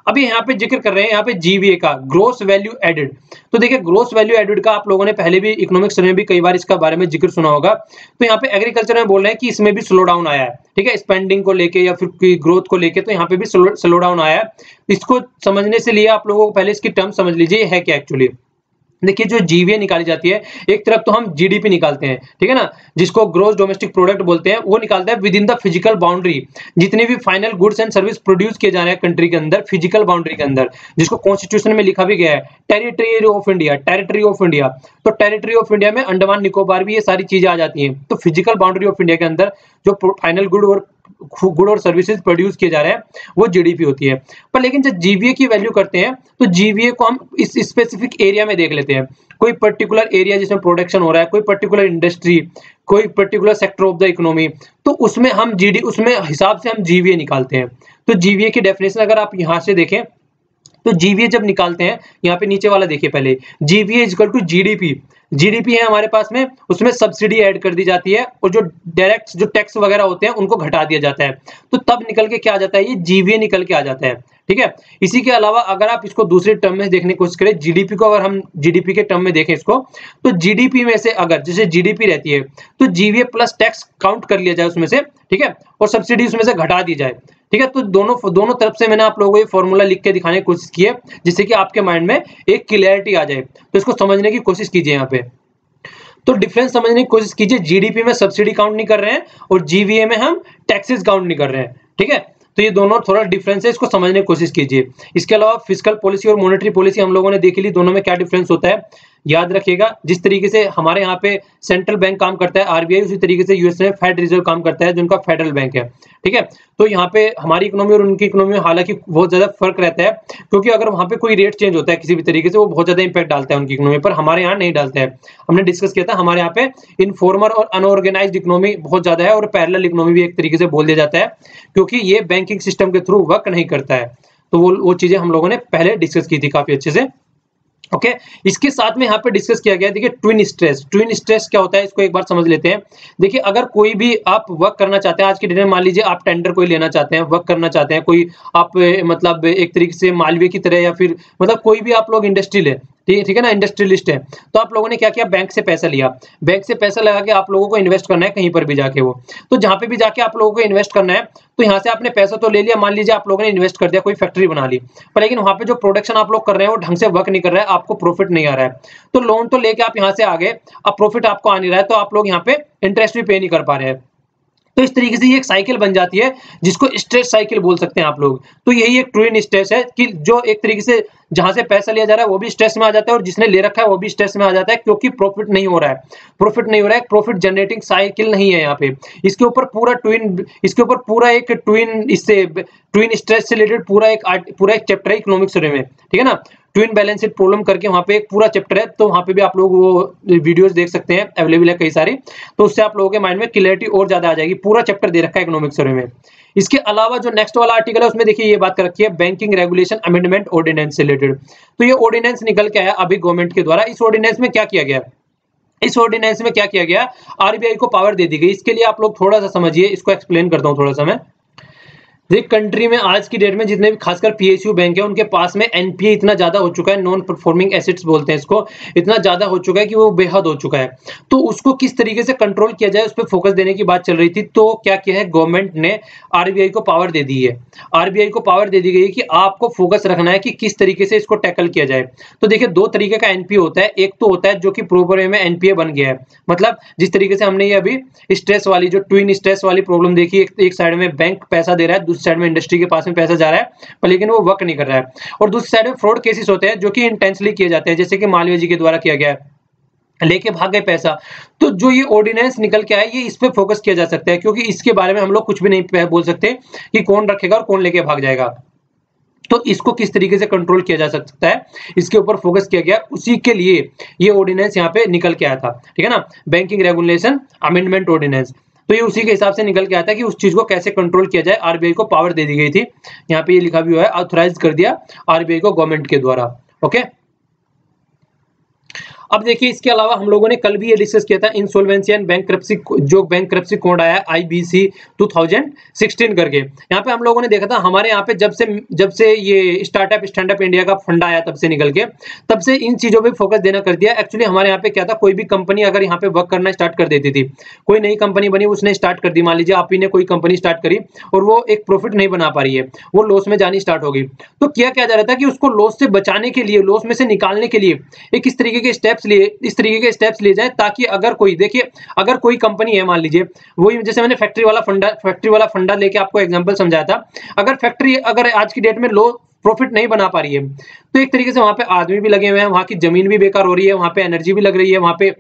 अभी यहाँ पे जिक्र कर रहे हैं यहाँ पे जीवीए का, ग्रोस वैल्यू एडेड। तो देखिए ग्रोस वैल्यू एडेड का आप लोगों ने पहले भी इकोनॉमिक्स में भी कई बार इसका बारे में जिक्र सुना होगा। तो यहाँ पे एग्रीकल्चर में बोल रहे हैं कि इसमें भी स्लो डाउन आया है, ठीक है, स्पेंडिंग को लेके या फिर ग्रोथ को लेके, तो यहाँ पे भी स्लो डाउन आया है। इसको समझने से लिए आप लोगों को पहले इसकी टर्म समझ लीजिए है क्या एक्चुअली। देखिए जो जीवीए निकाली जाती है, एक तरफ तो हम जीडीपी निकालते हैं, ठीक है ना, जिसको ग्रोस डोमेस्टिक प्रोडक्ट बोलते हैं, वो निकालता है with in the physical boundary, जितने भी final goods and service produce किए जा रहे हैं कंट्री के अंदर, फिजिकल बाउंड्री के अंदर, जिसको कॉन्स्टिट्यूशन में लिखा भी गया है territory of India, territory of India. तो टेरिटरी ऑफ इंडिया में अंडमान निकोबार भी ये सारी चीजें आ जाती हैं। तो फिजिकल बाउंड्री ऑफ इंडिया के अंदर जो फाइनल गुड और सर्विसेज प्रोड्यूस किए जा रहे हैं वो जीडीपी होती है। पर लेकिन जब जीवीए की वैल्यू करते हैं तो जीवीए को हम इस स्पेसिफिक एरिया में देख लेते हैं, कोई पर्टिकुलर एरिया जिसमें प्रोडक्शन हो रहा है, कोई पर्टिकुलर इंडस्ट्री, कोई particular sector of the economy, तो उसमें हम उसमें हिसाब से हम जीवीए निकालते हैं। तो जीवीए की डेफिनेशन अगर आप यहां से देखें तो जीवीए जब निकालते हैं, यहाँ पे नीचे वाला देखिए पहले, GVA is equal to GDP. GDP है हमारे पास में, उसमें सब्सिडी ऐड कर दी जाती है और जो डायरेक्ट जो टैक्स वगैरह होते हैं उनको घटा दिया जाता है, तो तब निकल के क्या आ जाता है, ये जीवीए निकल के आ जाता है, ठीक है। इसी के अलावा अगर आप इसको दूसरे टर्म में देखने की कोशिश करें, जीडीपी को अगर हम जीडीपी के टर्म में देखें इसको, तो जीडीपी में से अगर जैसे जीडीपी रहती है तो जीवीए प्लस टैक्स काउंट कर लिया जाए उसमें से, ठीक है, और सब्सिडी उसमें से घटा दी जाए, ठीक है, तो दोनों तरफ से मैंने आप लोगों को ये फॉर्मूला लिख के दिखाने की कोशिश की है, जिससे कि आपके माइंड में एक क्लियरिटी आ जाए। तो इसको समझने की कोशिश कीजिए यहाँ पे। तो डिफरेंस समझने की कोशिश कीजिए, जीडीपी में सब्सिडी काउंट नहीं कर रहे हैं और जीवीए में हम टैक्सेस काउंट नहीं कर रहे हैं। ठीक है, तो ये दोनों थोड़ा डिफरेंस है, इसको समझने की कोशिश कीजिए। इसके अलावा फिस्कल पॉलिसी और मॉनेटरी पॉलिसी हम लोगों ने देख ली, दोनों में क्या डिफरेंस होता है याद रखिएगा। जिस तरीके से हमारे यहाँ पे सेंट्रल बैंक काम करता है आरबीआई, उसी तरीके से यूएस में फेड रिजर्व काम करता है, जो उनका फेडरल बैंक है। ठीक है, तो यहाँ पे हमारी इकोनॉमी और उनकी इकोनॉमी में हालांकि बहुत ज्यादा फर्क रहता है, क्योंकि अगर वहाँ पे कोई रेट चेंज होता है किसी भी तरीके से, वो बहुत ज्यादा इंपैक्ट डालता है उनकी इकोनॉमी पर, हमारे यहाँ नहीं डालता है। हमने डिस्कस किया था, हमारे यहाँ पे इनफॉर्मल और अनऑर्गेनाइज्ड इकोनॉमी बहुत ज्यादा है, और पैरेलल इकोनॉमी भी एक तरीके से बोल दिया जाता है, क्योंकि ये बैंकिंग सिस्टम के थ्रू वर्क नहीं करता है। तो वो चीजें हम लोगों ने पहले डिस्कस की थी काफी अच्छे से। ओके, इसके साथ में यहाँ पे डिस्कस किया गया है, देखिए ट्विन स्ट्रेस। ट्विन स्ट्रेस क्या होता है, इसको एक बार समझ लेते हैं। देखिए, अगर कोई भी आप वर्क करना चाहते हैं आज के डेट में, मान लीजिए आप टेंडर कोई लेना चाहते हैं, वर्क करना चाहते हैं, कोई आप मतलब एक तरीके से मालवीय की तरह, या फिर मतलब कोई भी आप लोग इंडस्ट्री ले, ठीक है ना, इंडस्ट्रियलिस्ट है, तो आप लोगों ने क्या किया, बैंक से पैसा लिया, बैंक से पैसा लगा के आप लोगों को इन्वेस्ट करना है कहीं पर भी जाके। वो तो जहां पे भी जाके आप लोगों को इन्वेस्ट करना है, तो यहाँ से आपने पैसा तो ले लिया, मान लीजिए आप लोगों ने इन्वेस्ट कर दिया, कोई फैक्ट्री बना ली, पर लेकिन वहां पे जो प्रोडक्शन आप लोग कर रहे हैं वो ढंग से वर्क नहीं कर रहा है, आपको प्रॉफिट नहीं आ रहा है। तो लोन तो लेके आप यहाँ से आ गए, अब प्रॉफिट आपको आ नहीं रहा है, तो आप लोग यहाँ पे इंटरेस्ट भी पे नहीं कर पा रहे हैं। तो इस तरीके से ये एक साइकिल बन जाती है, जिसको स्ट्रेस साइकिल बोल सकते हैं आप लोग। तो यही एक ट्विन स्ट्रेस है कि जो एक तरीके से जहां से पैसा लिया जा रहा है वो भी स्ट्रेस में आ जाता है, और जिसने ले रखा है वो भी स्ट्रेस में आ जाता है, क्योंकि प्रॉफिट नहीं हो रहा है। प्रॉफिट नहीं हो रहा है, प्रॉफिट जनरेटिंग साइकिल नहीं है यहाँ पे। इसके ऊपर पूरा एक ट्विन स्ट्रेस से रिलेटेड पूरा एक चैप्टर है इकोनॉमिक्स में, ठीक है ना। ट्विन बैलेंस शीट प्रॉब्लम करके वहां पे एक पूरा चैप्टर है, तो वहां पे भी आप लोग वो वीडियोस देख सकते हैं, अवेलेबल है कई सारी, तो उससे आप लोगों के माइंड में क्लियरिटी और ज्यादा आ जाएगी। पूरा चैप्टर दे रखा है इकोनॉमिक्स में। इसके अलावा जो नेक्स्ट वाला आर्टिकल है उसमें देखिए ये बात कर रखी है बैंकिंग रेगुलेशन अमेंडमेंट ऑर्डिनेंस से रिलेटेड। तो ये ऑर्डिनेंस निकल के आया अभी गवर्नमेंट के द्वारा। इस ऑर्डिनेंस में क्या किया गया, इस ऑर्डिनेंस में क्या किया गया, आरबीआई को पावर दे दी गई। इसके लिए आप लोग थोड़ा सा समझिए, इसको एक्सप्लेन करता हूं थोड़ा सा मैं। देखिए, कंट्री में आज की डेट में जितने भी खासकर पीएसयू बैंक है, उनके पास में एनपीए इतना ज्यादा हो चुका है, नॉन परफॉर्मिंग एसेट्स बोलते हैं इसको, इतना ज्यादा हो चुका है कि वो बेहद हो चुका है। तो उसको किस तरीके से कंट्रोल किया जाए, उस पर फोकस देने की बात चल रही थी। तो क्या किया है गवर्नमेंट ने, आरबीआई को पावर दे दी है। आरबीआई को पावर दे दी गई है कि आपको फोकस रखना है कि किस तरीके से इसको टैकल किया जाए। तो देखिए, दो तरीके का एनपीए होता है। एक तो होता है जो कि प्रॉपर वे में एनपीए बन गया है, मतलब जिस तरीके से हमने ये अभी स्ट्रेस वाली जो ट्विन स्ट्रेस वाली प्रॉब्लम देखी, एक साइड में बैंक पैसा दे रहा है, दूसरी साइड में इंडस्ट्री के पास में पैसा जा रहा है, पर लेकिन वो वर्क नहीं कर रहा है। और दूसरी साइड में फ्रॉड केसेस होते हैं जो कि इंटेंशनली किए जाते हैं, जैसे कि मालवीय जी के द्वारा किया गया है, लेके भाग गए पैसा। तो जो ये ऑर्डिनेंस निकल के आया, ये इस पे फोकस किया जा सकता है, क्योंकि इसके बारे में हम लोग कुछ भी नहीं बोल सकते कि कौन रखेगा और कौन लेके भाग जाएगा। तो इसको किस तरीके से कंट्रोल किया जा सकता है, इसके ऊपर फोकस किया गया। उसी के लिए ये ऑर्डिनेंस यहाँ पे निकल के आया था, ठीक है ना, बैंकिंग रेगुलेशन अमेंडमेंट ऑर्डिनेंस। तो ये उसी के हिसाब से निकल के आता है कि उस चीज को कैसे कंट्रोल किया जाए। आरबीआई को पावर दे दी गई थी, यहाँ पे ये लिखा भी हुआ है, ऑथराइज कर दिया आरबीआई को गवर्नमेंट के द्वारा। ओके, अब देखिए, इसके अलावा हम लोगों ने कल भी ये डिस्कस किया था इंसॉल्वेंसी एंड बैंकरप्सी, जो बैंकरप्सी कोड आया आईबीसी 2016 करके। यहाँ पे हम लोगों ने देखा था, हमारे यहाँ पे जब से ये स्टार्टअप स्टैंड अप इंडिया का फंड आया, तब से निकल के तब से इन चीजों पे फोकस देना कर दिया। एक्चुअली हमारे यहाँ पे क्या था, कोई भी कंपनी अगर यहाँ पे वर्क करना स्टार्ट कर देती थी, कोई नई कंपनी बनी, उसने स्टार्ट कर दी, मान लीजिए आप ही ने कोई कंपनी स्टार्ट करी और वो एक प्रॉफिट नहीं बना पा रही है, वो लॉस में जानी स्टार्ट हो गई, तो किया क्या जा रहा था कि उसको लॉस से बचाने के लिए, लॉस में से निकालने के लिए एक इस तरीके के स्टेप्स लिए जाए, ताकि अगर कोई, देखिए अगर कोई कंपनी है, मान लीजिए वही जैसे मैंने फैक्ट्री वाला फंडा लेके आपको एग्जांपल समझाया था। अगर फैक्ट्री अगर आज की डेट में लो प्रॉफिट नहीं बना पा रही है, तो एक तरीके से वहां पे आदमी भी लगे हुए हैं, वहां की जमीन भी बेकार हो रही है, वहां पे एनर्जी भी लग रही है, वहां पे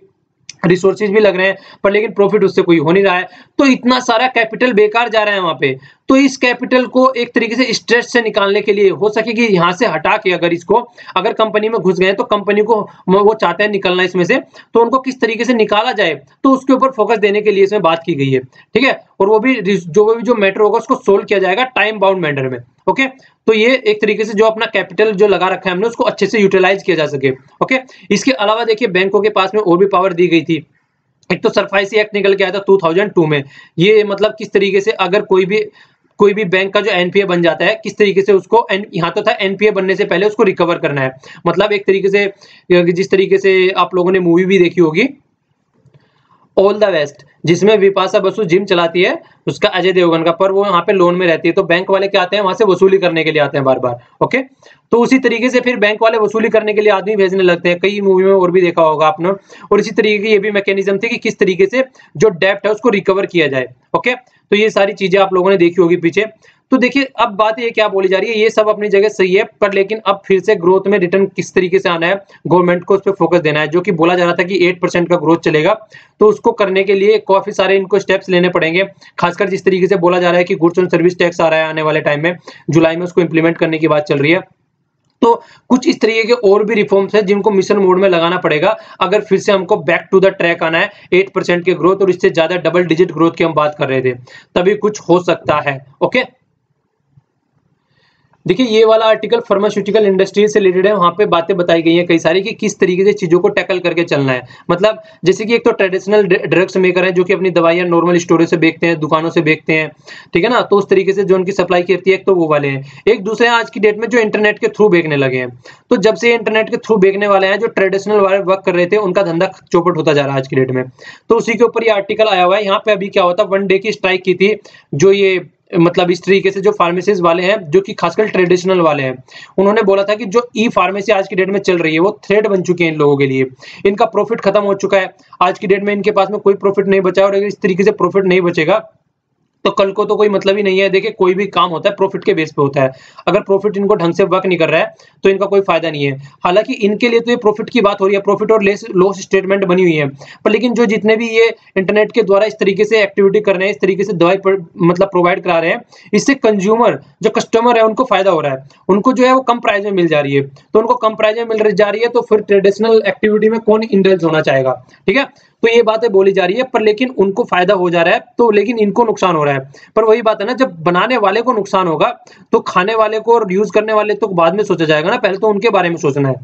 रिसोर्सेज भी लग रहे हैं, पर लेकिन प्रॉफिट उससे कोई हो नहीं रहा है। तो इतना सारा कैपिटल बेकार जा रहा है वहां पे। तो इस कैपिटल को एक तरीके से स्ट्रेस से निकालने के लिए हो सके कि यहाँ से हटा के अगर कंपनी में घुस गए, तो कंपनी को वो चाहते हैं निकलना इसमें से, तो उनको किस तरीके से निकाला जाए, तो उसके ऊपर फोकस देने के लिए इसमें बात की गई है, ठीक है। और वो भी जो मैटर होगा उसको सोल्व किया जाएगा टाइम बाउंड मैनर में। ओके, तो ये एक तरीके से जो अपना कैपिटल जो लगा रखा है हमने, उसको अच्छे से यूटिलाइज किया जा सके। ओके, इसके अलावा देखिए बैंकों के पास में और भी पावर दी गई थी। एक तो सरफाइसी एक्ट निकल के आया था 2002 में। ये मतलब किस तरीके से अगर कोई भी बैंक का जो एनपीए बन जाता है, किस तरीके से उसको, यहाँ तो था एनपीए बनने से पहले उसको रिकवर करना है। मतलब एक तरीके से, जिस तरीके से आप लोगों ने मूवी भी देखी होगी, ऑल द बेस्ट, जिसमें विपाशा बसु जिम चलाती है, उसका अजय देवगन का, पर वो यहाँ पे लोन में रहती है, तो बैंक वाले क्या आते हैं वहां से वसूली करने के लिए आते हैं बार बार। ओके, तो उसी तरीके से फिर बैंक वाले वसूली करने के लिए आदमी भेजने लगते हैं, कई मूवी में और भी देखा होगा आपने। और इसी तरीके की ये भी मैकेनिज्म थी कि किस तरीके से जो डेब्ट है उसको रिकवर किया जाए। ओके, तो ये सारी चीजें आप लोगों ने देखी होगी पीछे। तो देखिए अब बात ये क्या बोली जा रही है, ये सब अपनी जगह सही है, पर लेकिन अब फिर से ग्रोथ में रिटर्न किस तरीके से आना है, गवर्नमेंट को उस पर फोकस देना है। जो कि बोला जा रहा था कि 8% का ग्रोथ चलेगा, तो उसको करने के लिए काफी सारे इनको स्टेप्स लेने पड़ेंगे। खासकर जिस तरीके से बोला जा रहा है कि गुड्स एंड सर्विस टैक्स आ रहा है आने वाले टाइम में, जुलाई में उसको इंप्लीमेंट करने की बात चल रही है। तो कुछ इस तरीके के और भी रिफॉर्म्स हैं जिनको मिशन मोड में लगाना पड़ेगा, अगर फिर से हमको बैक टू द ट्रैक आना है 8% के ग्रोथ, और इससे ज्यादा डबल डिजिट ग्रोथ की हम बात कर रहे थे, तभी कुछ हो सकता है। ओके, देखिए ये वाला आर्टिकल फार्मास्यूटिकल इंडस्ट्री से रिलेटेड है, वहां पे बातें बताई गई हैं कई सारी कि किस तरीके से चीजों को टैकल करके चलना है। मतलब जैसे कि एक तो ट्रेडिशनल ड्रग्स मेकर है जो कि अपनी दवाइयां नॉर्मल स्टोरेज से बेचते हैं, दुकानों से बेचते हैं, ठीक है ना, तो उस तरीके से जो उनकी सप्लाई करती है, एक तो वो वाले हैं। एक दूसरे आज की डेट में जो इंटरनेट के थ्रू बेचने लगे हैं, तो जब से इंटरनेट के थ्रू बेचने वाले हैं, जो ट्रेडिशनल वाले वर्क कर रहे थे उनका धंधा चौपट होता जा रहा है आज की डेट में। तो उसी के ऊपर ये आर्टिकल आया हुआ है। यहाँ पे अभी क्या होता है, 1 डे की स्ट्राइक की थी, जो ये मतलब इस तरीके से जो फार्मेसीज वाले हैं, जो कि खासकर ट्रेडिशनल वाले हैं, उन्होंने बोला था कि जो ई फार्मेसी आज की डेट में चल रही है वो थ्रेड बन चुकी है इन लोगों के लिए। इनका प्रॉफिट खत्म हो चुका है, आज की डेट में इनके पास में कोई प्रॉफिट नहीं बचा, और अगर इस तरीके से प्रॉफिट नहीं बचेगा तो कल को तो कोई मतलब ही नहीं है। देखिए कोई भी काम होता है प्रॉफिट के बेस पे होता है, अगर प्रॉफिट इनको ढंग से वर्क नहीं कर रहा है तो इनका कोई फायदा नहीं है। हालांकि इनके लिए तो ये प्रॉफिट की बात हो रही है, प्रॉफिट और लॉस स्टेटमेंट बनी हुई है, पर लेकिन जो जितने भी ये इंटरनेट के द्वारा इस तरीके से एक्टिविटी कर रहे हैं, इस तरीके से दवाई मतलब प्रोवाइड करा रहे हैं, इससे कंज्यूमर जो कस्टमर है उनको फायदा हो रहा है, उनको जो है वो कम प्राइस में मिल जा रही है। तो उनको कम प्राइस में मिल जा रही है, तो फिर ट्रेडिशनल एक्टिविटी में कौन इंडल्ज होना चाहेगा, ठीक है। तो ये बातें बोली जा रही है, पर लेकिन उनको फायदा हो जा रहा है, तो लेकिन इनको नुकसान हो रहा है। पर वही बात है ना, जब बनाने वाले को नुकसान होगा तो खाने वाले को और यूज करने वाले तो बाद में सोचा जाएगा ना, पहले तो उनके बारे में सोचना है।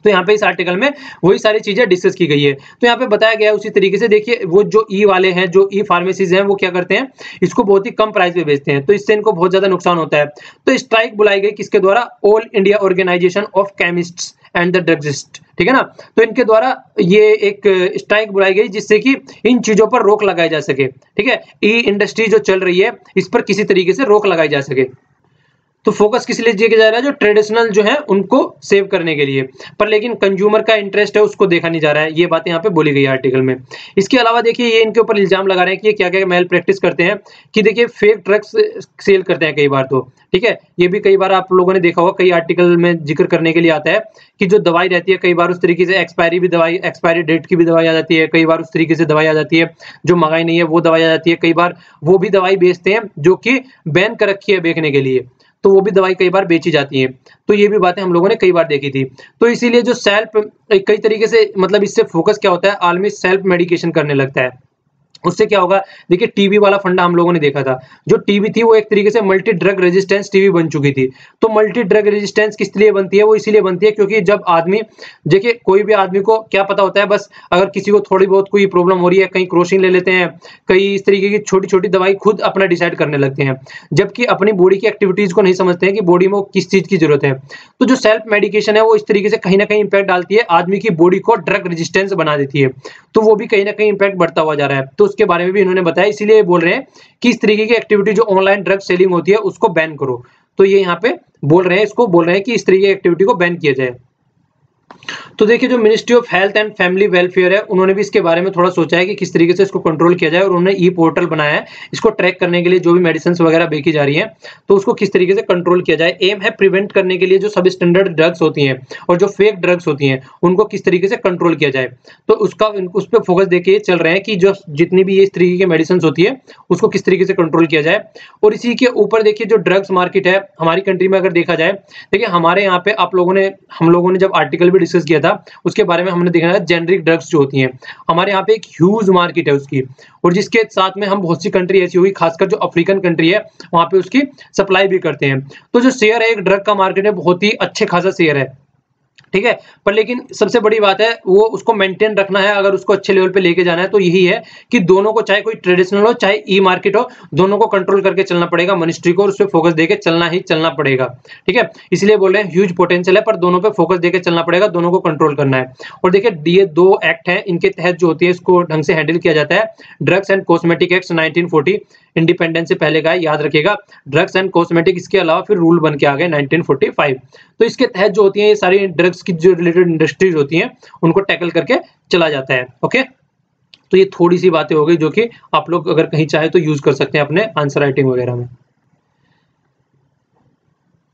तो यहाँ पे इस आर्टिकल में वही सारी चीजें डिस्कस की गई है। तो यहाँ पे बताया गया है उसी तरीके से। देखिए वो जो ई वाले हैं, जो ई फार्मेसीज हैं, वो क्या करते हैं, इसको बहुत ही कम प्राइस पे बेचते हैं, तो इससे इनको बहुत ज्यादा नुकसान होता है। तो स्ट्राइक बुलाई गई किसके द्वारा, all India organisation of chemists and the druggist, ठीक है ना। तो इनके द्वारा ये एक स्ट्राइक बुलाई गई जिससे कि इन चीजों पर रोक लगाई जा सके, ठीक है। ई इंडस्ट्री जो चल रही है इस पर किसी तरीके से रोक लगाई जा सके। तो फोकस किस लिए किया जा रहा है, जो ट्रेडिशनल जो है उनको सेव करने के लिए, पर लेकिन कंज्यूमर का इंटरेस्ट है उसको देखा नहीं जा रहा है। ये बातें यहाँ पे बोली गई है आर्टिकल में। इसके अलावा देखिए ये इनके ऊपर इल्जाम लगा रहे हैं कि ये क्या क्या मेल प्रैक्टिस करते हैं, कि देखिए फेक ड्रग्स सेल करते हैं कई बार, तो ठीक है। ये भी कई बार आप लोगों ने देखा होगा, कई आर्टिकल में जिक्र करने के लिए आता है कि जो दवाई रहती है कई बार उस तरीके से एक्सपायरी डेट की भी दवाई आ जाती है, कई बार उस तरीके से दवाई आ जाती है जो मंगाई नहीं है वो दवाई आ जाती है, कई बार वो भी दवाई बेचते हैं जो कि बैन कर रखी है बेचने के लिए, तो वो भी दवाई कई बार बेची जाती है। तो ये भी बातें हम लोगों ने कई बार देखी थी। तो इसीलिए जो सेल्फ कई तरीके से मतलब इससे फोकस क्या होता है, आदमी सेल्फ मेडिकेशन करने लगता है। उससे क्या होगा, देखिए टीबी वाला फंडा हम लोगों ने देखा था, जो टीबी थी वो एक तरीके से मल्टी ड्रग रेजिस्टेंस टीबी बन चुकी थी। तो मल्टी ड्रग रेजिस्टेंस किस लिए बनती है, वो इसीलिए बनती है क्योंकि जब आदमी, देखिए कोई भी आदमी को क्या पता होता है, बस अगर किसी को थोड़ी बहुत कोई प्रॉब्लम हो रही है, कहीं क्रोसिन ले लेते हैं, कई इस तरीके की छोटी छोटी दवाई खुद अपना डिसाइड करने लगते हैं, जबकि अपनी बॉडी की एक्टिविटीज को नहीं समझते हैं कि बॉडी में किस चीज की जरूरत है। तो जो सेल्फ मेडिकेशन है वो इस तरीके से कहीं ना कहीं इंपैक्ट डालती है, आदमी की बॉडी को ड्रग रेजिस्टेंस बना देती है, तो वो भी कहीं ना कहीं इंपैक्ट बढ़ता हुआ जा रहा है। तो उसके बारे में भी इन्होंने बताया, इसीलिए बोल रहे हैं कि इस तरीके की एक्टिविटी जो ऑनलाइन ड्रग सेलिंग होती है उसको बैन करो। तो ये यहाँ पे बोल रहे हैं, इसको बोल रहे हैं कि इस तरीके की एक्टिविटी को बैन किया जाए। तो देखिए जो ministry of health and family welfare है, उन्होंने भी इसके बारे में थोड़ा सोचा है कि किस तरीके से इसको कंट्रोल किया जाए, और उन्होंने ई पोर्टल बनाया है इसको ट्रैक करने के लिए, जो भी मेडिसिन वगैरह बेची जा रही है तो उसको किस तरीके से कंट्रोल किया जाए। एम है प्रिवेंट करने के लिए जो सब स्टैंडर्ड ड्रग्स होती हैं और जो फेक ड्रग्स होती हैं उनको किस तरीके से कंट्रोल किया जाए। तो उसका उस पर फोकस देके चल रहे हैं कि जो जितनी भी ये इस तरीके की मेडिसिन होती है उसको किस तरीके से कंट्रोल किया जाए। और इसी के ऊपर देखिए जो ड्रग्स मार्केट है हमारी कंट्री में अगर देखा जाए, देखिए हमारे यहाँ पे हम लोगों ने जब आर्टिकल भी डिस्कस किया था उसके बारे में हमने देखा है, जेनरिक ड्रग्स जो होती हैं हमारे यहाँ पे एक ह्यूज मार्केट है उसकी, और जिसके साथ में हम बहुत सी कंट्री ऐसी हुई, खासकर जो अफ्रीकन कंट्री है वहां पे उसकी सप्लाई भी करते हैं। तो जो शेयर है एक ड्रग का मार्केट है बहुत ही अच्छे खासा शेयर है, ठीक है। पर लेकिन सबसे बड़ी बात है वो उसको मेंटेन रखना है, अगर उसको अच्छे लेवल पे लेके जाना है तो यही है कि दोनों को, चाहे कोई ट्रेडिशनल हो चाहे ई मार्केट हो, दोनों को कंट्रोल करके चलना पड़ेगा मिनिस्ट्री को, और उस पे फोकस देके चलना ही चलना पड़ेगा। ठीक है, इसलिए बोल रहे हैं ह्यूज पोटेंशियल है, पर दोनों पे फोकस देके चलना पड़ेगा, दोनों को कंट्रोल करना है। और देखिए ये 2 एक्ट हैं, इनके तहत जो होती है इसको ढंग से हैंडल किया जाता है। Drugs and cosmetic act 1940 independence से पहले का है, याद रखिएगा। ड्रग्स एंड कॉस्मेटिक इसके अलावा फिर रूल बन के आ गए 1945। तो इसके तहत जो होती है ये सारी ड्रग्स की जो रिलेटेड इंडस्ट्रीज होती हैं उनको टैकल करके चला जाता है। ओके, तो ये थोड़ी सी बातें हो गई जो कि आप लोग अगर कहीं चाहे तो यूज कर सकते हैं अपने आंसर राइटिंग वगैरह में।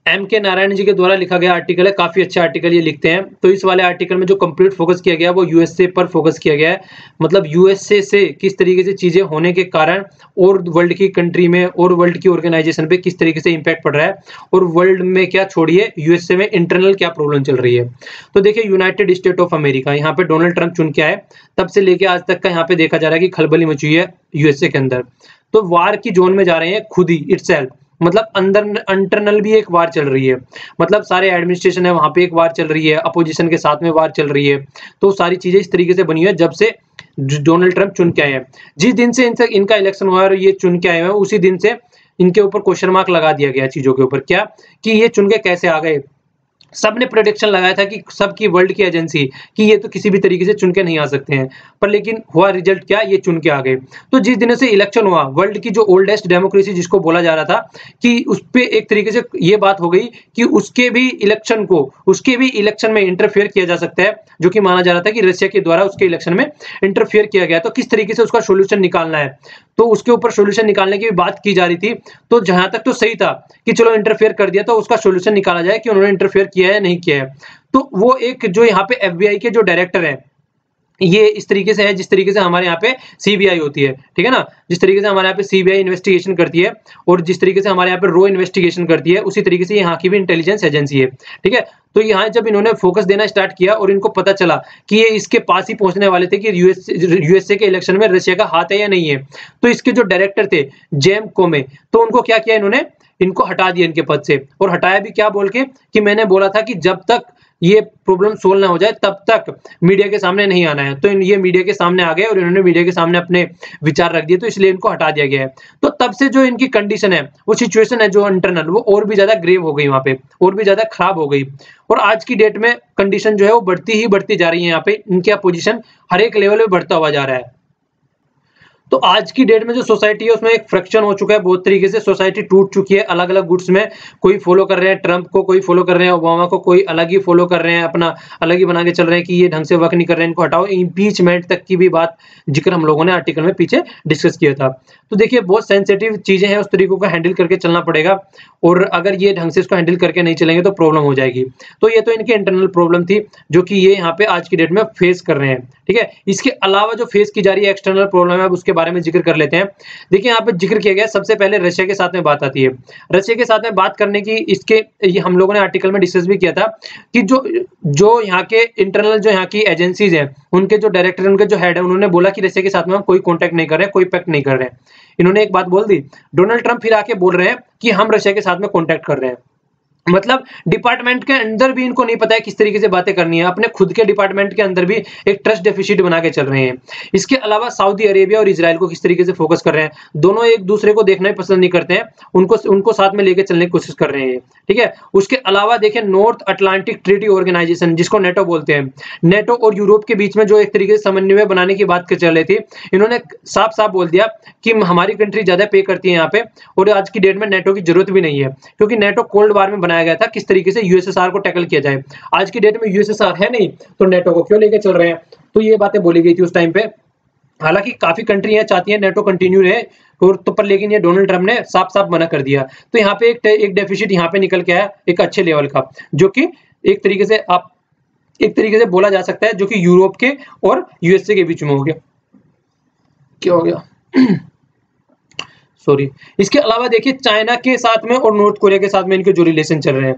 M.K. नारायण जी के द्वारा लिखा गया आर्टिकल है, काफी अच्छा आर्टिकल ये लिखते हैं। तो इस वाले आर्टिकल में जो कंप्लीट फोकस किया गया है वो यूएसए पर फोकस किया गया है, मतलब यूएसए से किस तरीके से चीजें होने के कारण और वर्ल्ड की कंट्री में और वर्ल्ड की ऑर्गेनाइजेशन पे किस तरीके से इंपैक्ट पड़ रहा है, और वर्ल्ड में क्या छोड़िए यूएसए में इंटरनल क्या प्रॉब्लम चल रही है। तो देखिए यूनाइटेड स्टेट ऑफ अमेरिका, यहाँ पे डोनाल्ड ट्रंप चुन के आए, तब से लेके आज तक का यहाँ पे देखा जा रहा है कि खलबली मची है यूएसए के अंदर। तो वार की जोन में जा रहे हैं खुद ही इटसेल्फ, मतलब अंदर इंटरनल भी एक वार चल रही है, मतलब सारे एडमिनिस्ट्रेशन है वहां पे एक वार चल रही है, अपोजिशन के साथ में वार चल रही है। तो सारी चीजें इस तरीके से बनी हुई है जब से डोनाल्ड ट्रंप चुन के आए हैं। जिस दिन से इनका इलेक्शन हुआ और ये चुन के आए हैं उसी दिन से इनके ऊपर क्वेश्चन मार्क लगा दिया गया चीजों के ऊपर, क्या कि ये चुन के कैसे आ गए। सबने प्रेडिक्शन लगाया था कि सबकी वर्ल्ड की एजेंसी कि ये तो किसी भी तरीके से चुन के नहीं आ सकते हैं, पर लेकिन हुआ रिजल्ट क्या, ये चुन के आ गए। तो जिस दिन से इलेक्शन हुआ, वर्ल्ड की जो ओल्डेस्ट डेमोक्रेसी जिसको बोला जा रहा था कि उस पे एक तरीके से ये बात हो गई कि उसके भी इलेक्शन में इंटरफेयर किया जा सकता है, जो कि माना जा रहा था कि रशिया के द्वारा उसके इलेक्शन में इंटरफेयर किया गया। तो किस तरीके से उसका सोल्यूशन निकालना है, तो उसके ऊपर सोल्यूशन निकालने की बात की जा रही थी। तो जहां तक तो सही था कि चलो इंटरफेयर कर दिया तो उसका सोल्यूशन निकाला जाए कि उन्होंने इंटरफेयर किया है नहीं किया है। तो वो एक जो यहाँ पे एफबीआई के जो डायरेक्टर है ये इस तरीके से है जिस तरीके से हमारे यहाँ पे सीबीआई होती है, ठीक है ना, जिस तरीके से हमारे यहाँ पे सीबीआई इन्वेस्टिगेशन करती है और जिस तरीके से हमारे यहाँ पे रो इन्वेस्टिगेशन करती है, उसी तरीके से यहाँ की भी इंटेलिजेंस एजेंसी है। ठीक है, तो यहाँ जब इन्होंने फोकस देना स्टार्ट किया और इनको पता चला कि ये इसके पास ही पहुंचने वाले थे कि यूएसए के इलेक्शन में रशिया का हाथ है या नहीं है, तो इसके जो डायरेक्टर थे जेम कोमे, तो उनको क्या किया इन्होंने, इनको हटा दिया इनके पद से। और हटाया भी क्या बोल के कि मैंने बोला था कि जब तक ये प्रॉब्लम सोल्व ना हो जाए तब तक मीडिया के सामने नहीं आना है। तो ये मीडिया के सामने आ गए और इन्होंने मीडिया के सामने अपने विचार रख दिए, तो इसलिए इनको हटा दिया गया है। तो तब से जो इनकी कंडीशन है, वो सिचुएशन है जो इंटरनल, वो और भी ज्यादा ग्रेव हो गई, वहां पे और भी ज्यादा खराब हो गई। और आज की डेट में कंडीशन जो है वो बढ़ती ही बढ़ती जा रही है, यहाँ पे इनकी अपोजिशन हर एक लेवल पे बढ़ता हुआ जा रहा है। तो आज की डेट में जो सोसाइटी है उसमें एक फ्रैक्शन हो चुका है, बहुत तरीके से सोसाइटी टूट चुकी है अलग अलग गुट्स में। कोई फॉलो कर रहे हैं ट्रंप को, कोई फॉलो कर रहे हैं ओबामा को, कोई अलग ही फॉलो कर रहे हैं, अपना अलग ही बना के चल रहे हैं कि ये ढंग से वर्क नहीं कर रहे हैं, इनको हटाओ। इम्पीचमेंट तक की भी बात जिक्र हम लोगों ने आर्टिकल में पीछे डिस्कस किया था। तो देखिए बहुत सेंसिटिव चीजें हैं, उस तरीकों को हैंडल करके चलना पड़ेगा, और अगर ये ढंग से इसको हैंडल करके नहीं चलेंगे तो प्रॉब्लम हो जाएगी। तो ये तो इनकी इंटरनल प्रॉब्लम थी जो कि ये यहाँ पे आज की डेट में फेस कर रहे हैं। ठीक है, इसके अलावा जो फेस की जा रही है एक्सटर्नल प्रॉब्लम है, अब उसके बारे में जिक्र कर लेते हैं। देखिए यहाँ पे जिक्र किया गया, सबसे पहले रशिया के साथ में बात आती है। रशिया के साथ में बात करने की इसके ये हम लोगों ने आर्टिकल में डिस्कस भी किया था कि जो यहाँ के इंटरनल जो यहाँ की एजेंसीज हैं, उनके जो डायरेक्टर, उनके जो हेड है, उन्होंने बोला कि रशिया के साथ में हम कोई कॉन्टैक्ट नहीं कर रहे हैं, कोई पैक्ट नहीं कर रहे हैं। इन्होंने एक बात बोल दी, डोनाल्ड ट्रंप फिर आके बोल रहे हैं कि हम रशिया के साथ में कॉन्टैक्ट कर रहे हैं। मतलब डिपार्टमेंट के अंदर भी इनको नहीं पता है किस तरीके से बातें करनी है, अपने खुद के डिपार्टमेंट के अंदर भी एक ट्रस्ट डेफिसिट बना के चल रहे हैं। इसके अलावा सऊदी अरेबिया और इजराइल को किस तरीके से फोकस कर रहे हैं, दोनों एक दूसरे को देखना ही पसंद नहीं करते हैं, उनको साथ में लेके चलने की कोशिश कर रहे हैं। ठीक है, उसके अलावा देखिए नॉर्थ अटलांटिक ट्रीटी ऑर्गेनाइजेशन जिसको नेटो बोलते हैं, नेटो और यूरोप के बीच में जो एक तरीके से समन्वय बनाने की बात कर चल रही थी, इन्होंने साफ साफ बोल दिया कि हमारी कंट्री ज्यादा पे करती है यहाँ पे, और आज की डेट में नेटो की जरूरत भी नहीं है, क्योंकि नेटो कोल्ड वार में बनाया गया था किस तरीके से यूएसएसआर को टैकल किया जाए। आज की डेट में यूएसएसआर है नहीं तो नेटो को क्यों लेके चल रहे हैं। तो ये बातें बोली गई थी उस टाइम पे। हालांकि काफी कंट्रियां चाहती हैं नेटो कंटिन्यू रहे, और तो पर लेकिन ये डोनाल्ड ट्रंप ने साफ साफ मना कर दिया। तो यहाँ पे एक डेफिसिट यहाँ पे निकल के आया एक अच्छे लेवल का, जो कि एक तरीके से बोला जा सकता है, जो कि यूरोप के और यूएसए के बीच में हो गया। क्या हो गया सॉरी। इसके अलावा देखिए चाइना के साथ में और नॉर्थ कोरिया के साथ में इनके जो रिलेशन चल रहे हैं,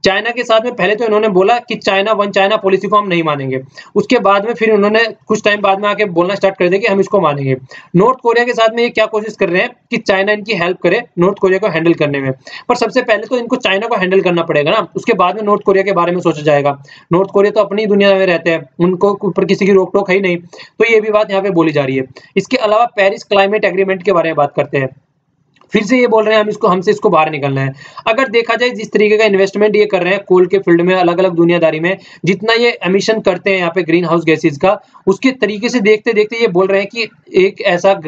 चाइना के साथ में पहले तो इन्होंने बोला कि चाइना वन चाइना पॉलिसी को हम नहीं मानेंगे, उसके बाद में फिर उन्होंने कुछ टाइम बाद में आके बोलना स्टार्ट कर दिया कि हम इसको मानेंगे। नॉर्थ कोरिया के साथ में ये क्या कोशिश कर रहे हैं कि चाइना इनकी हेल्प करे नॉर्थ कोरिया को हैंडल करने में, पर सबसे पहले तो इनको चाइना को हैंडल करना पड़ेगा ना, उसके बाद में नॉर्थ कोरिया के बारे में सोचा जाएगा। नॉर्थ कोरिया तो अपनी दुनिया में रहते हैं, उनको ऊपर किसी की रोक टोक है ही नहीं, तो ये भी बात यहाँ पे बोली जा रही है। इसके अलावा पेरिस क्लाइमेट एग्रीमेंट के बारे में बात करते हैं, फिर से ये बोल रहे हैं हमसे इसको बाहर निकलना है। अगर देखा जाए जिस तरीके का इन्वेस्टमेंट ये कर रहे हैं कोल के फील्ड में, अलग-अलग दुनियादारी में, जितना ये एमिशन करते हैं यहाँ पे ग्रीन हाउस गैसेस का, उसके तरीके से देखते-देखते ये बोल रहे हैं कि एक ऐसा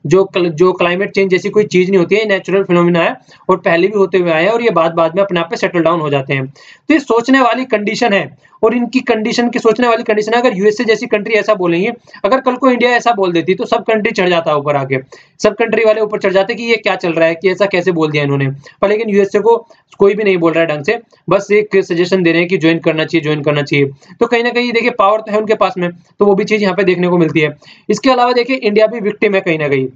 जो क्लाइमेट चेंज जैसी कोई चीज नहीं होती है, नेचुरल फिनोमेना है और पहले भी होते हुए आए हैं और ये बाद में अपने आप पे सेटल डाउन हो जाते हैं। तो ये सोचने वाली कंडीशन है और इनकी कंडीशन की सोचने वाली कंडीशन है। अगर यूएसए जैसी कंट्री ऐसा बोलेंगे, अगर कल को इंडिया ऐसा बोल देती तो सब कंट्री चढ़ जाता ऊपर आके, सब कंट्री वाले ऊपर चढ़ जाते कि ये क्या चल रहा है, कि ऐसा कैसे बोल दिया इन्होंने। पर लेकिन यूएसए को कोई भी नहीं बोल रहा है ढंग से, बस एक सजेशन दे रहे हैं कि ज्वाइन करना चाहिए। तो कहीं ना कहीं देखिए पावर तो है उनके पास में, तो वो भी चीज यहाँ पे देखने को मिलती है। इसके अलावा देखिए इंडिया भी विक्टिम है कहीं ना कहीं,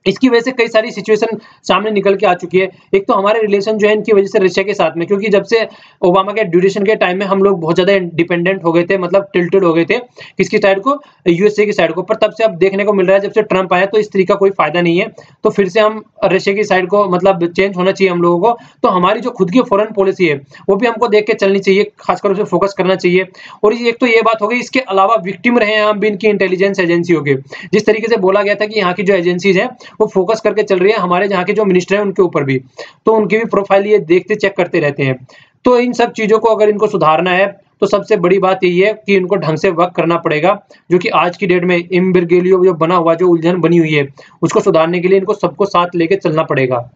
इसकी वजह से कई सारी सिचुएशन सामने निकल के आ चुकी है। एक तो हमारे रिलेशन जो है इनकी वजह से रशिया के साथ में, क्योंकि जब से ओबामा के ड्यूरेशन के टाइम में हम लोग बहुत ज्यादा डिपेंडेंट हो गए थे, मतलब टिल्टेड हो गए थे किसकी साइड को, यूएसए की साइड को। पर तब से अब देखने को मिल रहा है जब से ट्रंप आया तो इस तरीका कोई फायदा नहीं है, तो फिर से हम रशिया की साइड को मतलब चेंज होना चाहिए हम लोगों को। तो हमारी जो खुद की फॉरेन पॉलिसी है वो भी हमको देख के चलनी चाहिए, खासकर उसे फोकस करना चाहिए। और एक तो ये बात हो गई, इसके अलावा विक्टिम रहे हैं हम भी इनकी इंटेलिजेंस एजेंसियों के। जिस तरीके से बोला गया था कि यहाँ की जो एजेंसीज है वो फोकस करके चल रही है, हमारे जहाँ के जो मिनिस्टर है उनके ऊपर भी, तो उनकी भी प्रोफाइल ये देखते चेक करते रहते हैं। तो इन सब चीजों को अगर इनको सुधारना है तो सबसे बड़ी बात यही है कि इनको ढंग से वर्क करना पड़ेगा, जो कि आज की डेट में इम्बर्गेलियो जो बना हुआ, जो उलझन बनी हुई है, उसको सुधारने के लिए इनको सबको साथ लेके चलना पड़ेगा।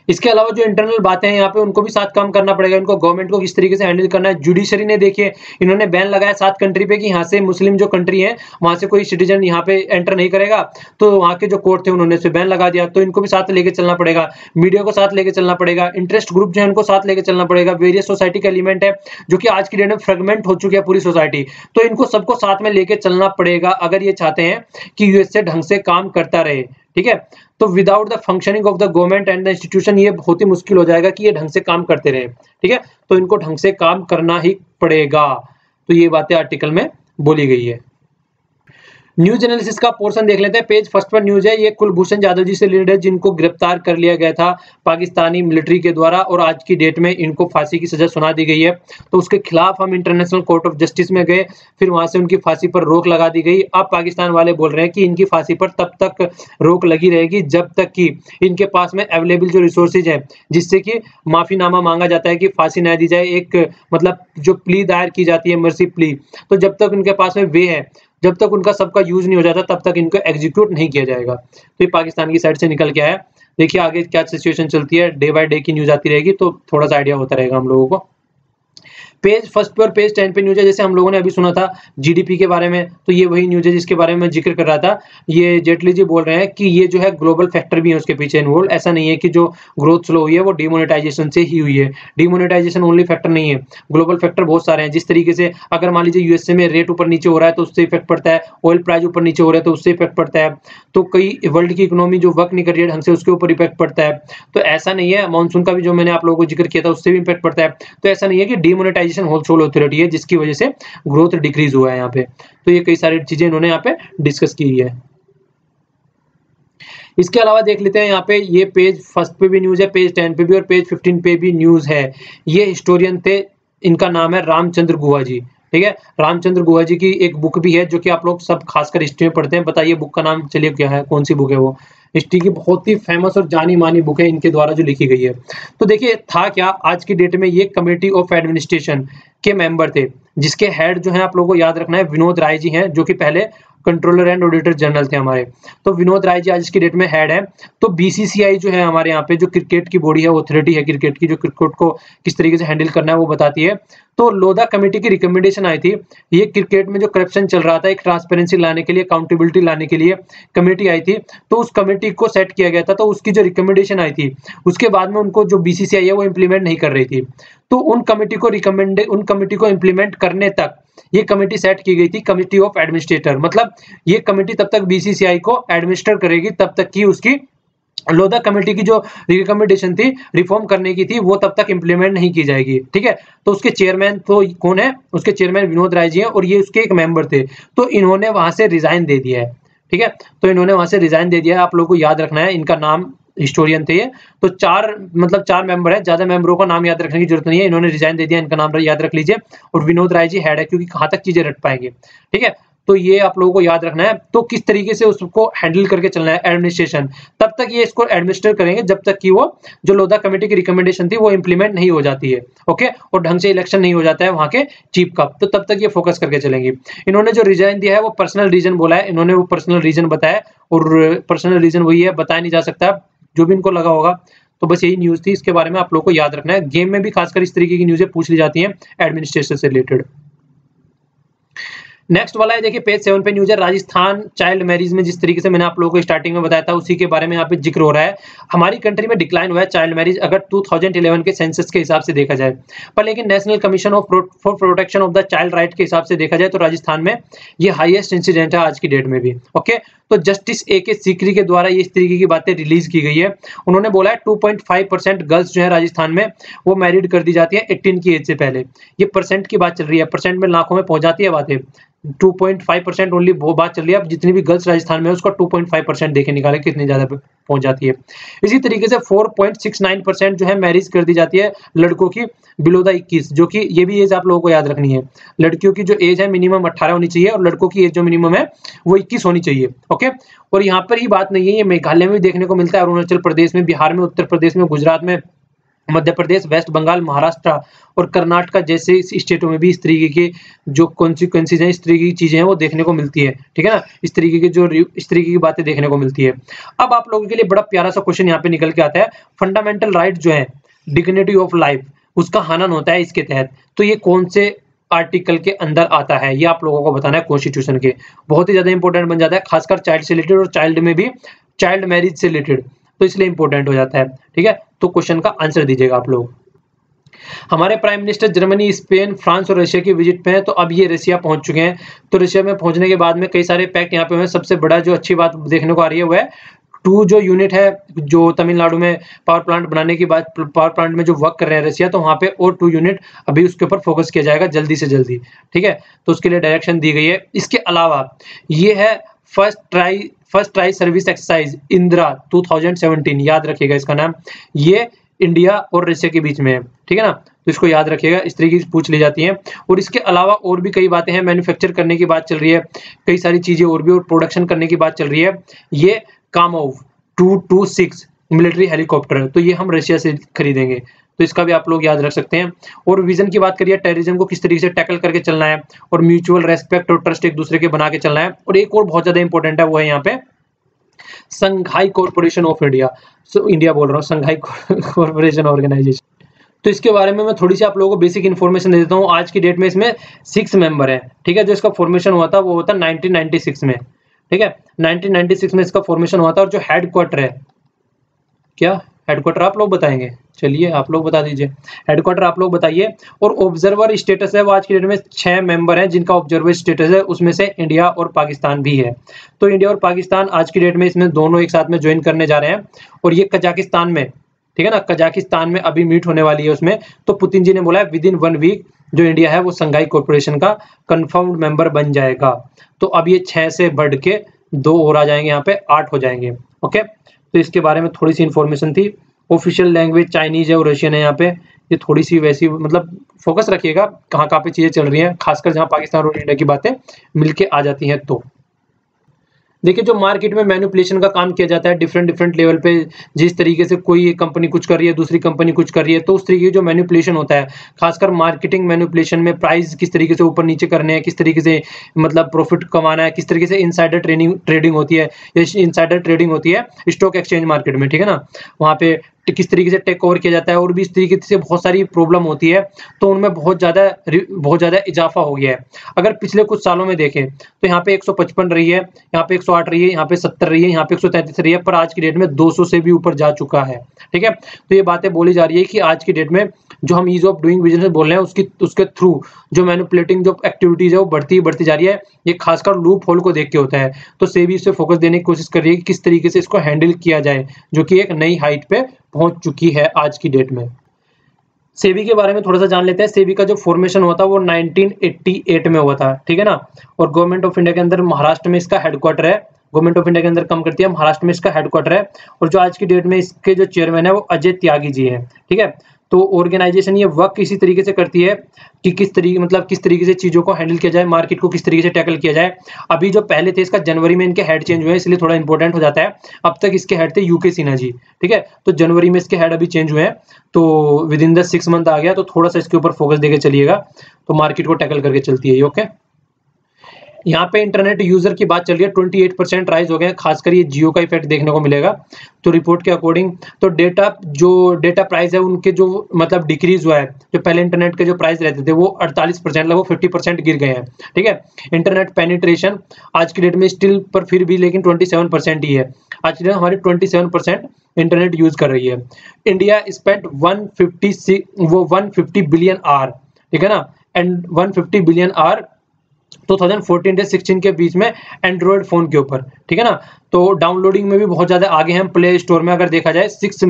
इसके अलावा जो इंटरनल बातें हैं यहाँ पे उनको भी साथ काम करना पड़ेगा, इनको गवर्नमेंट को किस तरीके से हैंडल करना है। जुडिशरी ने देखिए इन्होंने बैन लगाया 7 कंट्री पे कि यहाँ से मुस्लिम जो कंट्री है वहां से कोई सिटीजन यहाँ पे एंटर नहीं करेगा, तो वहाँ के जो कोर्ट थे उन्होंने इस पे बैन लगा दिया। तो इनको भी साथ लेके चलना पड़ेगा, मीडिया को साथ लेके चलना पड़ेगा, इंटरेस्ट ग्रुप जो है उनको साथ लेके चलना पड़ेगा, वेरियस सोसाइटी का एलिमेंट है जो कि आज की डेट में फ्रेगमेंट हो चुकी है पूरी सोसाइटी, तो इनको सबको साथ में लेके चलना पड़ेगा अगर ये चाहते हैं कि यूएसए ढंग से काम करता रहे। ठीक है, तो without the functioning of the government and the institution ये बहुत ही मुश्किल हो जाएगा कि ये ढंग से काम करते रहे। ठीक है, तो इनको ढंग से काम करना ही पड़ेगा। तो ये बातें आर्टिकल में बोली गई है। न्यूज एनालिसिस का पोर्शन देख लेते हैं। पेज फर्स्ट पर न्यूज है, ये कुलभूषण जाधव जी से रिलेटेड है, जिनको गिरफ्तार कर लिया गया था पाकिस्तानी मिलिट्री के द्वारा और आज की डेट में इनको फांसी की सजा सुना दी गई है। तो उसके खिलाफ हम इंटरनेशनल कोर्ट ऑफ जस्टिस में गए, फिर वहां से उनकी फांसी पर रोक लगा दी गई। अब पाकिस्तान वाले बोल रहे हैं कि इनकी फांसी पर तब तक रोक लगी रहेगी जब तक कि इनके पास में अवेलेबल जो रिसोर्सेज है, जिससे कि माफीनामा मांगा जाता है कि फांसी न दी जाए, एक मतलब जो प्ली दायर की जाती है मर्सी प्ली, तो जब तक उनके पास में वे है, जब तक उनका सबका यूज नहीं हो जाता तब तक इनको एग्जीक्यूट नहीं किया जाएगा। तो ये पाकिस्तान की साइड से निकल के आया। देखिए आगे क्या सिचुएशन चलती है, डे बाय डे की न्यूज आती रहेगी तो थोड़ा सा आइडिया होता रहेगा हम लोगों को। पेज फर्स्ट पे और पेज 10 पे न्यूज है, जैसे हम लोगों ने अभी सुना था जीडीपी के बारे में, तो ये वही न्यूज है जिसके बारे में मैं जिक्र कर रहा था। ये जेटली जी बोल रहे हैं कि ये जो है ग्लोबल फैक्टर भी है उसके पीछे इन्वॉल्व। ऐसा नहीं है कि जो ग्रोथ स्लो हुई है वो डिमोनेटाइजेशन से ही हुई है, डिमोनेटाइजेशन ओनली फैक्टर नहीं है, ग्लोबल फैक्टर बहुत सारे हैं। जिस तरीके से अगर मान लीजिए यूएसए में रेट ऊपर नीचे हो रहा है तो उससे इफेक्ट पड़ता है, ऑयल प्राइस ऊपर नीचे हो रहा है तो उससे इफेक्ट पड़ता है, तो कई वर्ल्ड की इकोनॉमी जो वर्क नहीं कर रही है ढंग से उसके ऊपर इफेक्ट पड़ता है। तो ऐसा नहीं है, मानसून का भी जो मैंने आप लोगों को जिक्र किया था उससे भी इफेक्ट पड़ता है। तो ऐसा नहीं है कि डिमोनेटाइजेशन होल होती है जिसकी वजह से ग्रोथ डिक्रीज हुआ है यहाँ पे। तो ये कई सारी चीजें इन्होंने यहाँ पे डिस्कस की है। इसके अलावा देख लेते हैं यहाँ पे, ये पेज फर्स्ट पे भी न्यूज है, पेज 10 पे भी और पेज 15 पे भी न्यूज है। ये हिस्टोरियन थे, इनका नाम है रामचंद्र गुहा जी। ठीक है, रामचंद्र गुहा जी की एक बुक भी है जो कि आप लोग सब खासकर हिस्ट्री में पढ़ते हैं। बताइए बुक का नाम चलिए क्या है, कौन सी बुक है वो? हिस्ट्री की बहुत ही फेमस और जानी मानी बुक है इनके द्वारा जो लिखी गई है। तो देखिए था क्या, आज की डेट में ये कमेटी ऑफ एडमिनिस्ट्रेशन के मेंबर थे, जिसके हेड जो है आप लोगों को याद रखना है विनोद राय जी हैं, जो कि पहले कंट्रोलर एंड ऑडिटर जनरल थे हमारे। तो विनोद राय जी आज की डेट में हेड है। तो बीसीसीआई जो है हमारे यहाँ पे जो क्रिकेट की बॉडी है, ऑथोरिटी है क्रिकेट की, जो क्रिकेट को किस तरीके से हैंडल करना है वो बताती है। तो लोधा कमेटी की रिकमेंडेशन आई थी, ये क्रिकेट में जो करप्शन चल रहा था एक ट्रांसपेरेंसी लाने के लिए, अकाउंटेबिलिटी लाने के लिए कमेटी आई थी। तो उस कमेटी को सेट किया गया था, तो उसकी जो रिकमेंडेशन आई थी उसके बाद में उनको जो बीसीसीआई है वो इम्प्लीमेंट नहीं कर रही थी। तो उन कमेटी को इम्प्लीमेंट करने तक ये कमेटी सेट की गई थी, कमेटी ऑफ एडमिनिस्ट्रेटर। मतलब ये कमेटी तब तक बीसीसीआई को एडमिनिस्टर करेगी तब तक की उसकी लोधा कमेटी की जो रिकमेंडेशन थी रिफॉर्म करने की थी वो तब तक इंप्लीमेंट नहीं की जाएगी, ठीक है। तो उसके चेयरमैन तो कौन है, उसके चेयरमैन विनोद राय जी हैं और ये उसके एक मेंबर थे, तो इन्होंने वहां से रिजाइन दे दिया है, ठीक है। तो इन्होंने वहां से रिजाइन दे दिया है, आप लोगों को याद रखना है, इनका नाम हिस्टोरियन थे ये। तो चार मेंबर है, ज्यादा मेंबरों का नाम याद रखने की जरूरत नहीं है, इन्होंने रिजाइन दे दिया, इनका नाम याद रख लीजिए। और विनोद राय जी हेड है, क्योंकि कहां तक चीजें रट पाएंगे, ठीक है। तो ये आप लोगों को याद रखना है। तो किस तरीके से उसको हैंडल करके चलना है एडमिनिस्ट्रेशन, तब तक ये इसको एडमिनिस्टर करेंगे जब तक कि वो जो लोधा कमेटी की रिकमेंडेशन थी वो इंप्लीमेंट नहीं हो जाती है, ओके, और ढंग से इलेक्शन नहीं हो जाता है वहां के चीफ का, तो तब तक ये फोकस करके चलेंगे। इन्होंने जो रिजाइन दिया है वो पर्सनल रीजन बोला है, इन्होंने वो पर्सनल रीजन बताया, और पर्सनल रीजन वही है, बताया नहीं जा सकता, जो भी इनको लगा होगा। तो बस यही न्यूज थी, इसके बारे में आप लोग को याद रखना है। गेम में भी खासकर इस तरीके की न्यूज़ें पूछ ली जाती हैं एडमिनिस्ट्रेशन से रिलेटेड। नेक्स्ट वाला है, देखिए पेज 7 पे न्यूज है, राजस्थान चाइल्ड मैरिज में जिस तरीके से मैंने आप लोगों को स्टार्टिंग में बताया था उसी के बारे में यहाँ पे जिक्र हो रहा है। हमारी कंट्री में डिक्लाइन हुआ है चाइल्ड मैरिज अगर 2011 के सेंसस के हिसाब से देखा जाए, पर लेकिन national commission for protection of the child right के हिसाब से देखा जाए तो राजस्थान में ये हाईएस्ट इंसिडेंट है आज की डेट में भी, ओके। तो जस्टिस ए के सीकरी के द्वारा ये इस तरीके की बातें रिलीज की गई है। उन्होंने बोला है 2.5% गर्ल्स जो है राजस्थान में वो मैरिड कर दी जाती है 18 की एज से पहले। ये परसेंट की बात चल रही है, परसेंट में लाखों में पहुंच जाती है बातें। 2.5% ओनली वो बात चल रही है। अब जितनी भी गर्ल्स राजस्थान में है उसका 2.5% देखे निकाले कितनी ज्यादा पहुंच जाती है। इसी तरीके से 4.69% जो है मैरिज कर दी जाती है लड़कों की बिलो द 21, जो कि ये भी एज आप लोगों को याद रखनी है। लड़कियों की जो एज है मिनिमम 18 होनी चाहिए और लड़कों की एज जो मिनिमम है वो 21 होनी चाहिए, ओके। और यहाँ पर ही बात नहीं है, ये मेघालय में भी देखने को मिलता है, अरुणाचल प्रदेश में, बिहार में, उत्तर प्रदेश में, गुजरात में, मध्य प्रदेश, वेस्ट बंगाल, महाराष्ट्र और कर्नाटक जैसे स्टेटों में भी इस तरीके के जो कॉन्सिक्वेंसेज हैं, इस तरीके की चीजें हैं वो देखने को मिलती है, ठीक है ना। इस तरीके की बातें देखने को मिलती है। अब आप लोगों के लिए बड़ा प्यारा सा क्वेश्चन यहाँ पे निकल के आता है, फंडामेंटल राइट जो है डिग्निटी ऑफ लाइफ उसका हनन होता है इसके तहत, तो ये कौन से आर्टिकल के अंदर आता है ये आप लोगों को बताना है कॉन्स्टिट्यूशन के। बहुत ही ज्यादा इंपॉर्टेंट बन जाता है, खासकर चाइल्ड से रिलेटेड और चाइल्ड में भी चाइल्ड मैरिज से रिलेटेड, तो इसलिए इंपॉर्टेंट हो जाता है, ठीक है। तो क्वेश्चन का आंसर दीजिएगा आप लोग। हमारे prime minister Germany, Spain, France और रशिया की विजिट पे हैं, तो अब ये रशिया पहुंच चुके हैं। तो रशिया में पहुंचने के बाद में कई सारे फैक्ट यहाँ पे हुए। सबसे बड़ा जो अच्छी बात देखने को आ रही है वो है 2 जो यूनिट है जो तमिलनाडु में पावर प्लांट बनाने की बात, पावर प्लांट में जो वर्क कर रहे हैं रशिया, तो वहां पे और 2 यूनिट अभी उसके ऊपर फोकस किया जाएगा जल्दी से जल्दी, ठीक है। तो उसके लिए डायरेक्शन दी गई है। इसके अलावा ये है first tri service exercise Indira 2017, याद रखिएगा इसका नाम। ये इंडिया और रशिया के बीच में है, ठीक है ना, तो इसको याद रखिएगा, इस तरीके से पूछ ली जाती हैं। और इसके अलावा और भी कई बातें हैं, मैन्युफैक्चर करने की बात चल रही है, कई सारी चीजें और भी, और प्रोडक्शन करने की बात चल रही है। ये कामोव 226 मिलिट्री हेलीकॉप्टर, तो ये हम रशिया से खरीदेंगे, तो इसका भी आप लोग याद रख सकते हैं। और विजन की बात करिए, टेररिज्म को किस तरीके से टैकल करके चलना है, और म्यूचुअल रेस्पेक्ट और ट्रस्ट एक दूसरे के बना के चलना है। और एक और बहुत ज्यादा इंपॉर्टेंट है वो है यहाँ पे संघाई कॉर्पोरेशन ऑफ इंडिया, इंडिया बोल रहा हूँ, संघाई कॉर्पोरेशन ऑर्गेनाइजेशन। तो इसके बारे में मैं थोड़ी सी आप लोगों को बेसिक इन्फॉर्मेशन दे देता हूँ। आज की डेट में इसमें 6 मेंबर है, ठीक है। जो इसका फॉर्मेशन हुआ था वो होता 1996 में, ठीक है, 1996 में इसका फॉर्मेशन हुआ था। और जो हेडक्वार्टर है, क्या हेडक्वार्टर आप लोग बताएंगे, चलिए आप लोग बता दीजिए, हेडक्वार्टर आप लोग बताइए। और ऑब्जर्वर स्टेटस है वो आज की डेट में 6 मेंबर हैं जिनका ऑब्जर्वर स्टेटस है, उसमें से इंडिया और पाकिस्तान भी है। तो इंडिया और पाकिस्तान आज की डेट में इसमें दोनों एक साथ में ज्वाइन करने जा रहे हैं। और ये कजाकिस्तान में, ठीक है ना, कजाकिस्तान में अभी मीट होने वाली है उसमें। तो पुतिन जी ने बोला है विद इन 1 वीक जो इंडिया है वो संघाई कॉर्पोरेशन का कंफर्म्ड मेंबर बन जाएगा। तो अब ये 6 से बढ़ के 2 और आ जाएंगे, यहाँ पे 8 हो जाएंगे, ओके। तो इसके बारे में थोड़ी सी इन्फॉर्मेशन थी। ऑफिशियल लैंग्वेज चाइनीज है और रशियन है यहाँ पे, ये थोड़ी सी वैसी, मतलब फोकस रखिएगा कहाँ पे चीजें चल रही हैं, खासकर जहाँ पाकिस्तान और इंडिया की बातें मिलके आ जाती हैं। तो देखिए जो मार्केट में मैनिपुलेशन का काम किया जाता है डिफरेंट लेवल पे, जिस तरीके से कोई कंपनी कुछ कर रही है, दूसरी कंपनी कुछ कर रही है, तो उस तरीके जो मैनिपुलेशन होता है, खासकर मार्केटिंग मैनिपुलेशन में प्राइस किस तरीके से ऊपर नीचे करने हैं, किस तरीके से मतलब प्रॉफिट कमाना है, किस तरीके से इनसाइडर ट्रेडिंग होती है, इनसाइडर ट्रेडिंग होती है स्टॉक एक्सचेंज मार्केट में, ठीक है ना। वहाँ पे किस तरीके से टेक ओवर किया जाता है और भी इस तरीके से बहुत सारी प्रॉब्लम होती है, तो उनमें बहुत ज़्यादा इजाफा हो गया है। अगर पिछले कुछ सालों में देखें तो यहाँ पे 155 रही है, यहाँ पे 108 रही है, यहाँ पे 70 रही है, यहाँ पे 133 रही है, पर आज की डेट में 200 से भी ऊपर जा चुका है। ठीक है, तो ये बातें बोली जा रही है कि आज की डेट में जो हम ईज ऑफ डूइंग बिजनेस बोल रहे हैं उसके थ्रू जो मैनिपुलेटिंग जो एक्टिविटीज है वो बढ़ती जा रही है। ये खासकर लूप होल को देख के होता है। तो सेबी इस पे फोकस देने की कोशिश कर रही है कि किस तरीके से इसको हैंडल किया जाए, जो कि एक नई हाइट पे पहुंच चुकी है आज की डेट में। सेबी के बारे में थोड़ा सा जान लेते हैं। सेबी का जो फॉर्मेशन हुआ था वो 1988 में हुआ था, ठीक है ना। और गवर्नमेंट ऑफ इंडिया के अंदर महाराष्ट्र में इसका हेडक्वार्टर है। गवर्नमेंट ऑफ इंडिया के अंदर काम करती है, महाराष्ट्र में इसका हेडक्वार्टर है। और जो आज की डेट में इसके जो चेयरमैन है वो अजय त्यागी जी हैं, ठीक है। तो ऑर्गेनाइजेशन ये वर्क इसी तरीके से करती है कि किस तरीके से चीजों को हैंडल किया जाए, मार्केट को किस तरीके से टैकल किया जाए। अभी जो पहले थे, इसका जनवरी में इनके हेड चेंज हुए, इसलिए थोड़ा इंपॉर्टेंट हो जाता है। अब तक इसके हेड थे यूके सिन्हा जी, ठीक है। तो जनवरी में इसके हेड अभी चेंज हुए हैं, तो विद इन द 6 मंथ आ गया। तो थोड़ा सा इसके ऊपर फोकस देके चलिएगा, तो मार्केट को टैकल करके चलती है ये। ओके, यहाँ पे इंटरनेट यूजर की बात चल रही है, 28% राइज हो गए, खासकर ये जियो का इफेक्ट देखने को मिलेगा। तो रिपोर्ट के अकॉर्डिंग तो डेटा प्राइस है उनके जो मतलब डिक्रीज हुआ है। जो पहले इंटरनेट के जो प्राइस रहते थे वो 48%, लगभग 50% गिर गए हैं, ठीक है। इंटरनेट पेनिट्रेशन आज की डेट में स्टिल पर फिर भी लेकिन 27% ही है। आज की डेट हमारी 27% इंटरनेट यूज कर रही है। इंडिया स्पेंट 150 बिलियन आवर, ठीक है ना, एंड 150 बिलियन आवर 2014 से 16 के बीच में एंड्रॉइड फोन के ऊपर, ठीक है ना। तो डाउनलोडिंग में भी बहुत ज्यादा आगे हैं। प्ले स्टोर में अगर देखा जाए 6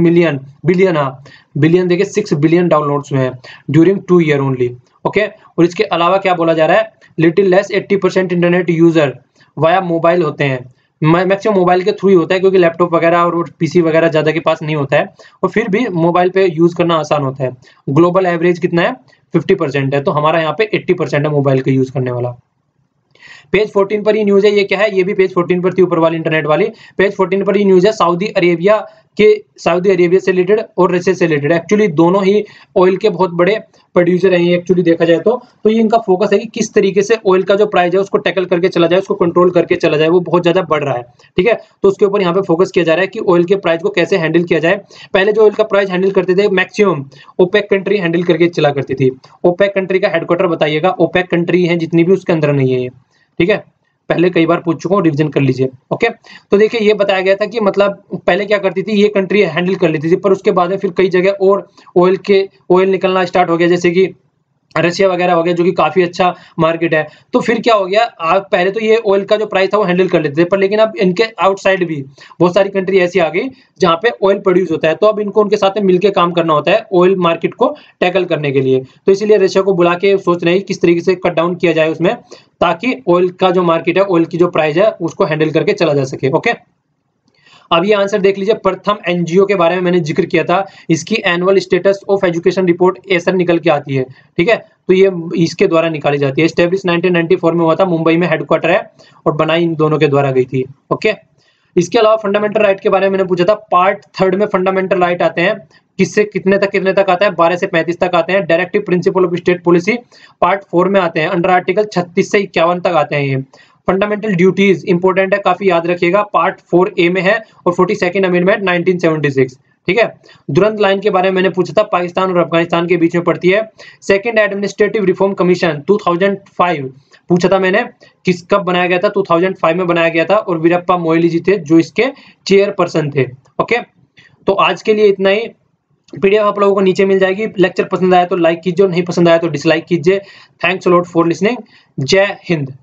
बिलियन देखिए 6 बिलियन डाउनलोड्स हुए हैं ड्यूरिंग 2 ईयर ओनली। ओके, और इसके अलावा क्या बोला जा रहा है, little less 80% internet user via mobile होते हैं। मैक्सिमम मोबाइल के थ्रू ही होता है, क्योंकि लैपटॉप वगैरह और पीसी वगैरह ज्यादा के पास नहीं होता है, और फिर भी मोबाइल पे यूज करना आसान होता है। ग्लोबल एवरेज कितना है, 50% है, तो हमारा यहाँ पे 80% है मोबाइल के यूज करने वाला। पेज 14 पर ही न्यूज है, ये क्या है, ये भी पेज 14 पर थी, ऊपर वाली इंटरनेट वाली। पेज 14 पर ही न्यूज है सऊदी अरेबिया से रिलेटेड और रशिया से रिलेटेड। एक्चुअली दोनों ही ऑयल के बहुत बड़े प्रोड्यूसर हैं एक्चुअली देखा जाए तो ये इनका फोकस है कि किस तरीके से ऑयल का जो प्राइस है उसको टैकल करके चला जाए, उसको कंट्रोल करके चला जाए, वो बहुत ज्यादा बढ़ रहा है, ठीक है। तो उसके ऊपर यहाँ पे फोकस किया जा रहा है कि ऑयल के प्राइस को कैसे हैंडल किया जाए। पहले जो ऑयल का प्राइस हैंडल करते थे मैक्सिमम ओपेक कंट्री हैंडल करके चला करती थी। ओपेक कंट्री का हेडक्वार्टर बताइएगा, ओपेक कंट्री है जितनी भी उसके अंदर नहीं है ये, ठीक है। पहले कई बार पूछ चुका हूँ, रिवीजन कर लीजिए। ओके, तो देखिए ये बताया गया था कि मतलब पहले क्या करती थी, ये कंट्री हैंडल कर लेती थी, पर उसके बाद में फिर कई जगह और ऑयल निकलना स्टार्ट हो गया, जैसे कि रशिया वगैरह हो गया, जो कि काफी अच्छा मार्केट है। तो फिर क्या हो गया, आप पहले तो ये ऑयल का जो प्राइस था वो हैंडल कर लेते थे, पर लेकिन अब इनके आउटसाइड भी बहुत सारी कंट्री ऐसी आ गई जहां पे ऑयल प्रोड्यूस होता है, तो अब इनको उनके साथ में मिलकर काम करना होता है ऑयल मार्केट को टैकल करने के लिए। तो इसीलिए रशिया को बुला के सोच रहे हैं किस तरीके से कट डाउन किया जाए उसमें, ताकि ऑयल का जो मार्केट है, ऑयल की जो प्राइस है उसको हैंडल करके चला जा सके। ओके, अब ये आंसर देख लीजिए। प्रथम एनजीओ के बारे में मैंने जिक्र किया था, इसकी annual status of education report Acer निकल के आती है, ठीक है। तो ये इसके द्वारा निकाली जाती है। एस्टेब्लिश 1994 में हुआ था, मुंबई में हेडक्वार्टर है, और बनाई इन दोनों के द्वारा गई थी। ओके, इसके अलावा फंडामेंटल राइट के बारे में मैंने पूछा था। पार्ट 3 में फंडामेंटल राइट आते हैं, किससे कितने तक आता है, 12 से 35 तक आते हैं। Directive principle of state policy part 4 में आते हैं, अंडर आर्टिकल 36 से 51 तक आते हैं ये। फंडामेंटल ड्यूटीज इंपॉर्टेंट है, काफी याद रखिएगा, पार्ट 4A में है, और 42nd अमेंडमेंट 1976, ठीक है। दुरंत लाइन के बारे में मैंने पूछा था, पाकिस्तान और अफगानिस्तान के बीच में पड़ती है। सेकंड एडमिनिस्ट्रेटिव रिफॉर्म कमीशन 2005 पूछा था मैंने, किस कब बनाया गया था, 2005 में बनाया गया था, और वीरप्पा मोइली जी थे जो इसके चेयरपर्सन थे। ओके, तो आज के लिए इतना ही। पीडीएफ आप लोगों को नीचे मिल जाएगी। लेक्चर पसंद आया तो लाइक कीजिए, और नहीं पसंद आया तो डिसलाइक कीजिए। Thanks a lot for listening. जय हिंद।